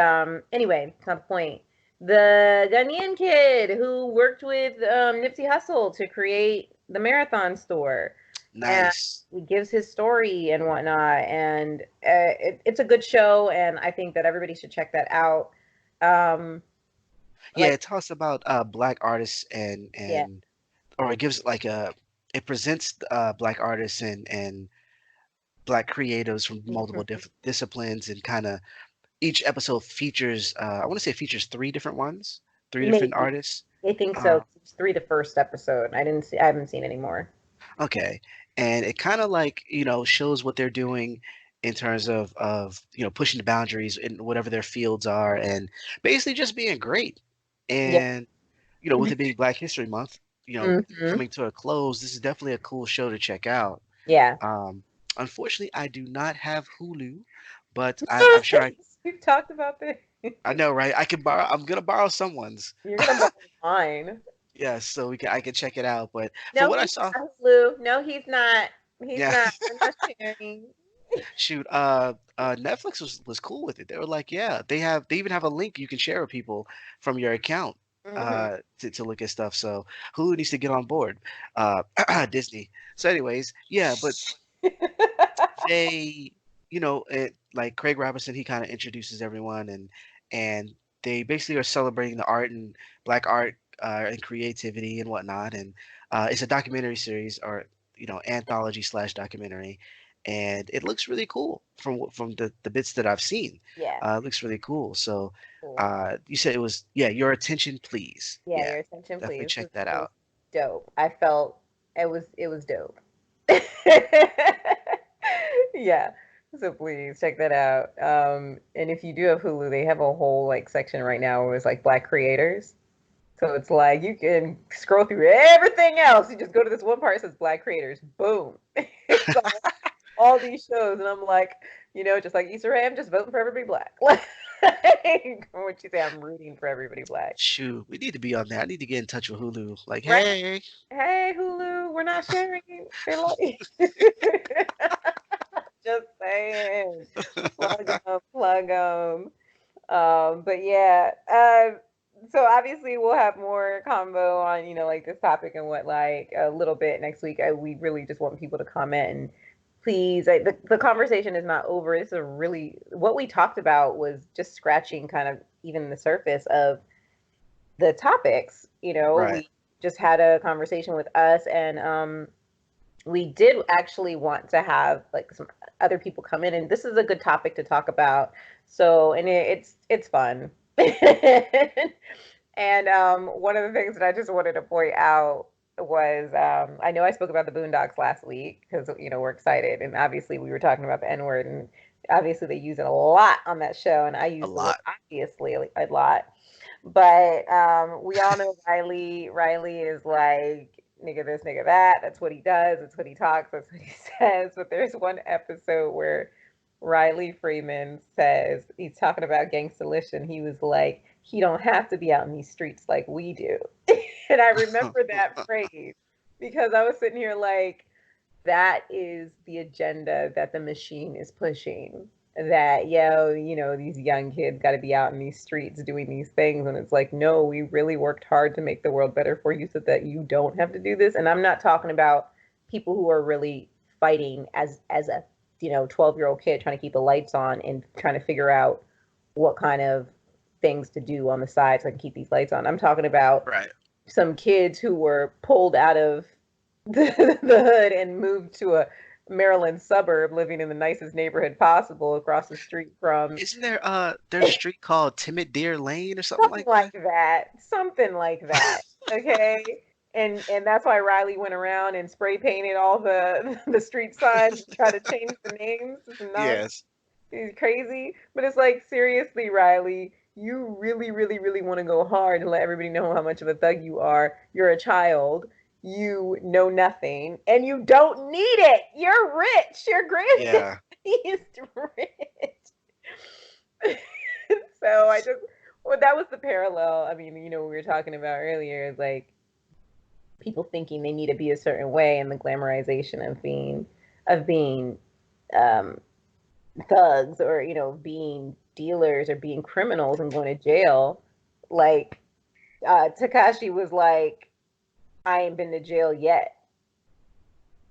anyway, to the point. The Ghanaian kid who worked with Nipsey Hussle to create the Marathon store, and Nice. he gives his story and whatnot. And it's a good show, and I think that everybody should check that out. Um, Yeah, like, it talks about black artists yeah, and or it gives like a it presents black artists and black creatives from multiple mhm. disciplines, and kind of each episode features I want to say it features three different Maybe. artists. I think so. uh, 'Cause it's three the first episode. I haven't seen any more. okay, and it kind of like shows what they're doing in terms of pushing the boundaries in whatever their fields are, and basically just being great. Yeah. And with it being Black History Month, Hmm. coming to a close, this is definitely a cool show to check out. Yeah. um Unfortunately, I do not have Hulu, but I'm sure We've talked about this. I know, right? I'm gonna borrow someone's. You're gonna borrow mine. Yes, so I can check it out. But from No, what I he's saw, not Hulu. No, he's not. He's yeah, not. We're not sharing. shoot, Netflix was cool with it. They were like, yeah, they even have a link you can share with people from your account Hmm. to look at stuff. So Hulu needs to get on board. Disney. So, anyways, yeah, but they, like Craig Robinson, he kind of introduces everyone, and they basically are celebrating the art and black art and creativity and whatnot. And it's a documentary series, or anthology slash documentary, and it looks really cool from the bits that I've seen. Yeah. It looks really cool. So Cool. you said it was, yeah, Your Attention Please. Yeah. Yeah, Your attention, definitely please. check that It was out. dope. I felt it was dope. Yeah. So please check that out. And if you do have Hulu, they have a whole like section right now where it's like Black creators. So it's like you can scroll through everything else. You just go to this one part that says Black creators. Boom. It's all these shows, and I'm like, just like Easter egg, I'm just voting for everybody Black. Like, what you say? I'm rooting for everybody Black. Shoot, we need to be on there. I need to get in touch with Hulu. Like, Right? hey. Hey, Hulu, we're not sharing. They're like, just saying, plug them. But yeah, so obviously we'll have more convo on, like this topic and what like a little bit next week. We really just want people to comment and please, the conversation is not over. This is a really, what we talked about was just scratching kind of even the surface of the topics. Right. We just had a conversation with us, and we did actually want to have like some other people come in, and this is a good topic to talk about. So, and it's fun. And one of the things that I just wanted to point out, was I know I spoke about the Boondocks last week because we're excited, and obviously we were talking about the N word, and obviously they use it a lot on that show, and I A use the word lot. obviously a lot. But we all know Riley. Riley is like nigga this, nigga that. That's what he does. That's what he talks. That's what he says. But there's one episode where Riley Freeman says he's talking about Gangstalicious. He was like, he don't have to be out in these streets like we do. And I remember that phrase because I was sitting here like, that is the agenda that the machine is pushing. That, these young kids got to be out in these streets doing these things. And it's like, no, we really worked hard to make the world better for you so that you don't have to do this. And I'm not talking about people who are really fighting as a 12-year-old kid trying to keep the lights on and trying to figure out what kind of things to do on the side so I can keep these lights on. I'm talking about Right. some kids who were pulled out of the hood and moved to a Maryland suburb, living in the nicest neighborhood possible across the street from Isn't there's a street called Timid Deer Lane or something something like like that? that. Something like that. Okay. And that's why Riley went around and spray painted all the street signs and tried to change the names. It's not Yes. It's crazy. But it's like, seriously, Riley, you really, really, really want to go hard and let everybody know how much of a thug you are. You're a child. You know nothing. And you don't need it. You're rich. Your granddaddy Yeah. is rich. So well, that was the parallel. I mean, we were talking about earlier, is like people thinking they need to be a certain way, and the glamorization of being um, thugs, or being dealers or being criminals and going to jail. Like Takashi was like, I ain't been to jail yet.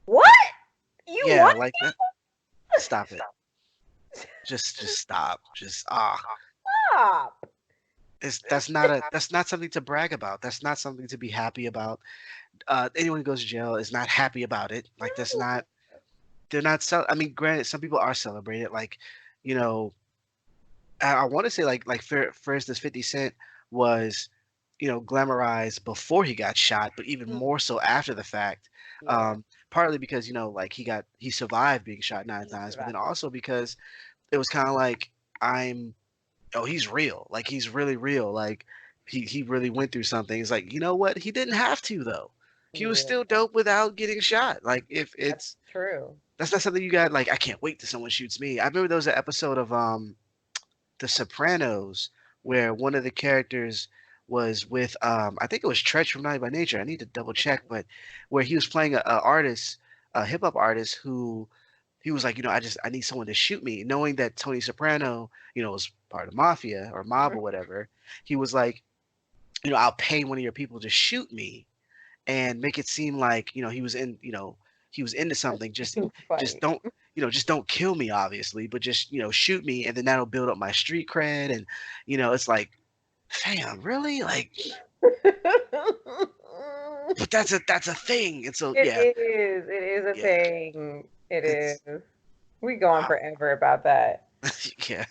What? You Yeah, want like that. Stop it. Just stop. Just to stop? it's that's not something to brag about. That's not something to be happy about. Anyone who goes to jail is not happy about it. Like that's not they're not I mean, granted, some people are celebrated. Like, you know, I want to say like for instance, 50 Cent was, glamorized before he got shot, but even Mm, more so after the fact. yeah, Partly because, like he survived being shot nine he times, but then survived. also because it was kind of like I'm oh, he's real. Like he's really real. Like he really went through something. It's like, you know what? He didn't have to though. He was Yeah, still dope without getting shot. Like if that's it's true. that's not something you got like I can't wait till someone shoots me. I remember there was an episode of The Sopranos where one of the characters was with I think it was Tretch from Naughty by Nature. I need to double check, but where he was playing a artist, a hip hop artist who he was like, I need someone to shoot me, knowing that Tony Soprano, was part of mafia or mob or whatever. He was like, I'll pay one of your people to shoot me and make it seem like, he was into something. Just Funny. don't kill me, obviously, but just, shoot me, and then that'll build up my street cred. And, it's like, fam, really? Like, but that's a thing. And so, It yeah, is. It is a yeah, thing. It it's, is. We go on uh, forever about that. yeah.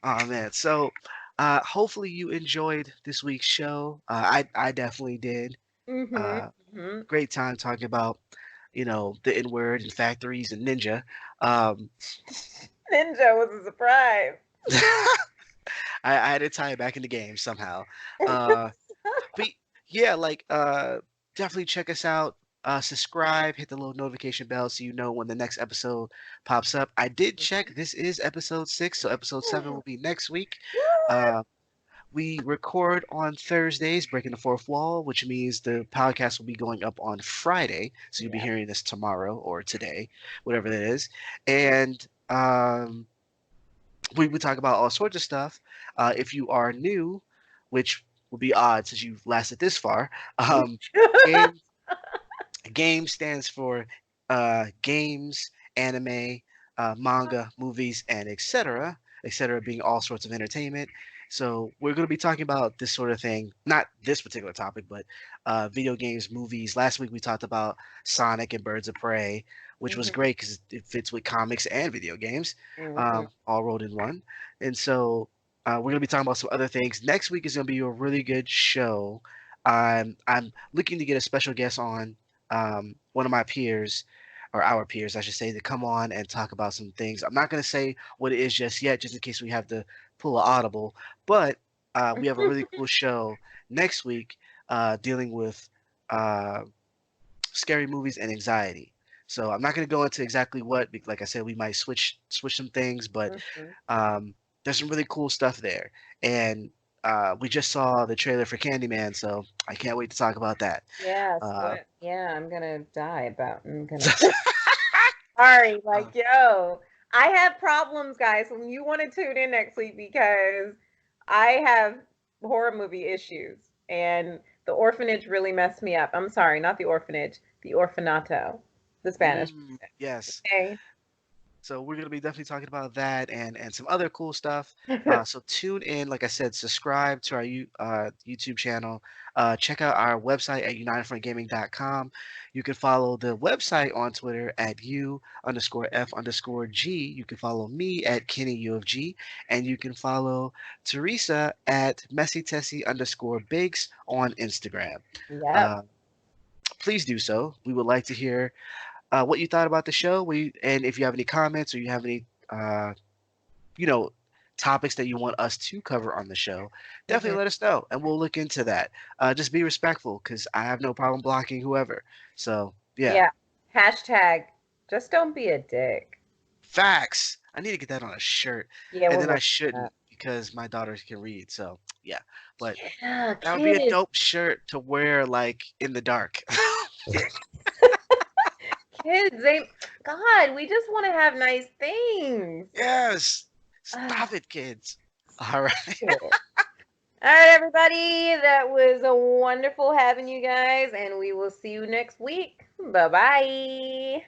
Oh man. So hopefully you enjoyed this week's show. I definitely did. Mhm. Uh Mhm. Great time talking about, the N-word and factories and ninja. Um Ninja was a surprise. I had to tie it back in the game somehow. Uh but yeah, like definitely check us out. Subscribe, hit the little notification bell so you know when the next episode pops up. I did check, this is episode 6, so episode 7 will be next week. What? Uh We record on Thursdays, breaking the fourth wall, which means the podcast will be going up on Friday. So you'll be Yeah. hearing this tomorrow or today, whatever that is. And we talk about all sorts of stuff. If you are new, which will be odd since you've lasted this far, game Game stands for games, anime, manga, movies, and etc. Etc. being all sorts of entertainment. So we're going to be talking about this sort of thing, not this particular topic, but video games, movies. Last week we talked about Sonic and Birds of Prey, which was Mhm. great because it fits with comics and video games, Mhm. all rolled in one. And so we're going to be talking about some other things. Next week is going to be a really good show. I'm looking to get a special guest on, one of my peers, or our peers, I should say, to come on and talk about some things. I'm not going to say what it is just yet, just in case we have to pull an audible. But we have a really cool show next week dealing with uh, scary movies and anxiety. So I'm not going to go into exactly what, like I said, we might switch some things, but Mhm. um, there's some really cool stuff there. And we just saw the trailer for Candyman, so I can't wait to talk about that. Yeah, Uh, yeah, I'm gonna die about. I'm gonna. Sorry, uh, like, yo, I have problems, guys. When you want to tune in next week because I have horror movie issues, and the orphanage really messed me up. I'm sorry, not the orphanage, the orfanato, the Spanish. yes. Okay. So we're gonna be definitely talking about that and some other cool stuff. So tune in, like I said, subscribe to our YouTube channel. Check out our website at unitedfrontgaming.com. You can follow the website on Twitter at U_F_G. You can follow me at Kenny U of G, and you can follow Teresa at MessyTessie_Bigs on Instagram. Yep. Uh, please do so. We would like to hear what you thought about the show. And if you have any comments or you have any, you know, topics that you want us to cover on the show, Hmm. definitely let us know, and we'll look into that. Just be respectful, because I have no problem blocking whoever. So yeah, Yeah. Hashtag, just don't be a dick. facts. I need to get that on a shirt, Yeah, and we're then I working on shouldn't that. because my daughters can read. So yeah, but Yeah, that would be a kids. dope shirt to wear like in the dark. Kids, they, God, we just want to have nice things. Yes. Ah, Stop it, kids. All right. shit. All right, everybody. That was a wonderful having you guys, and we will see you next week. Bye bye.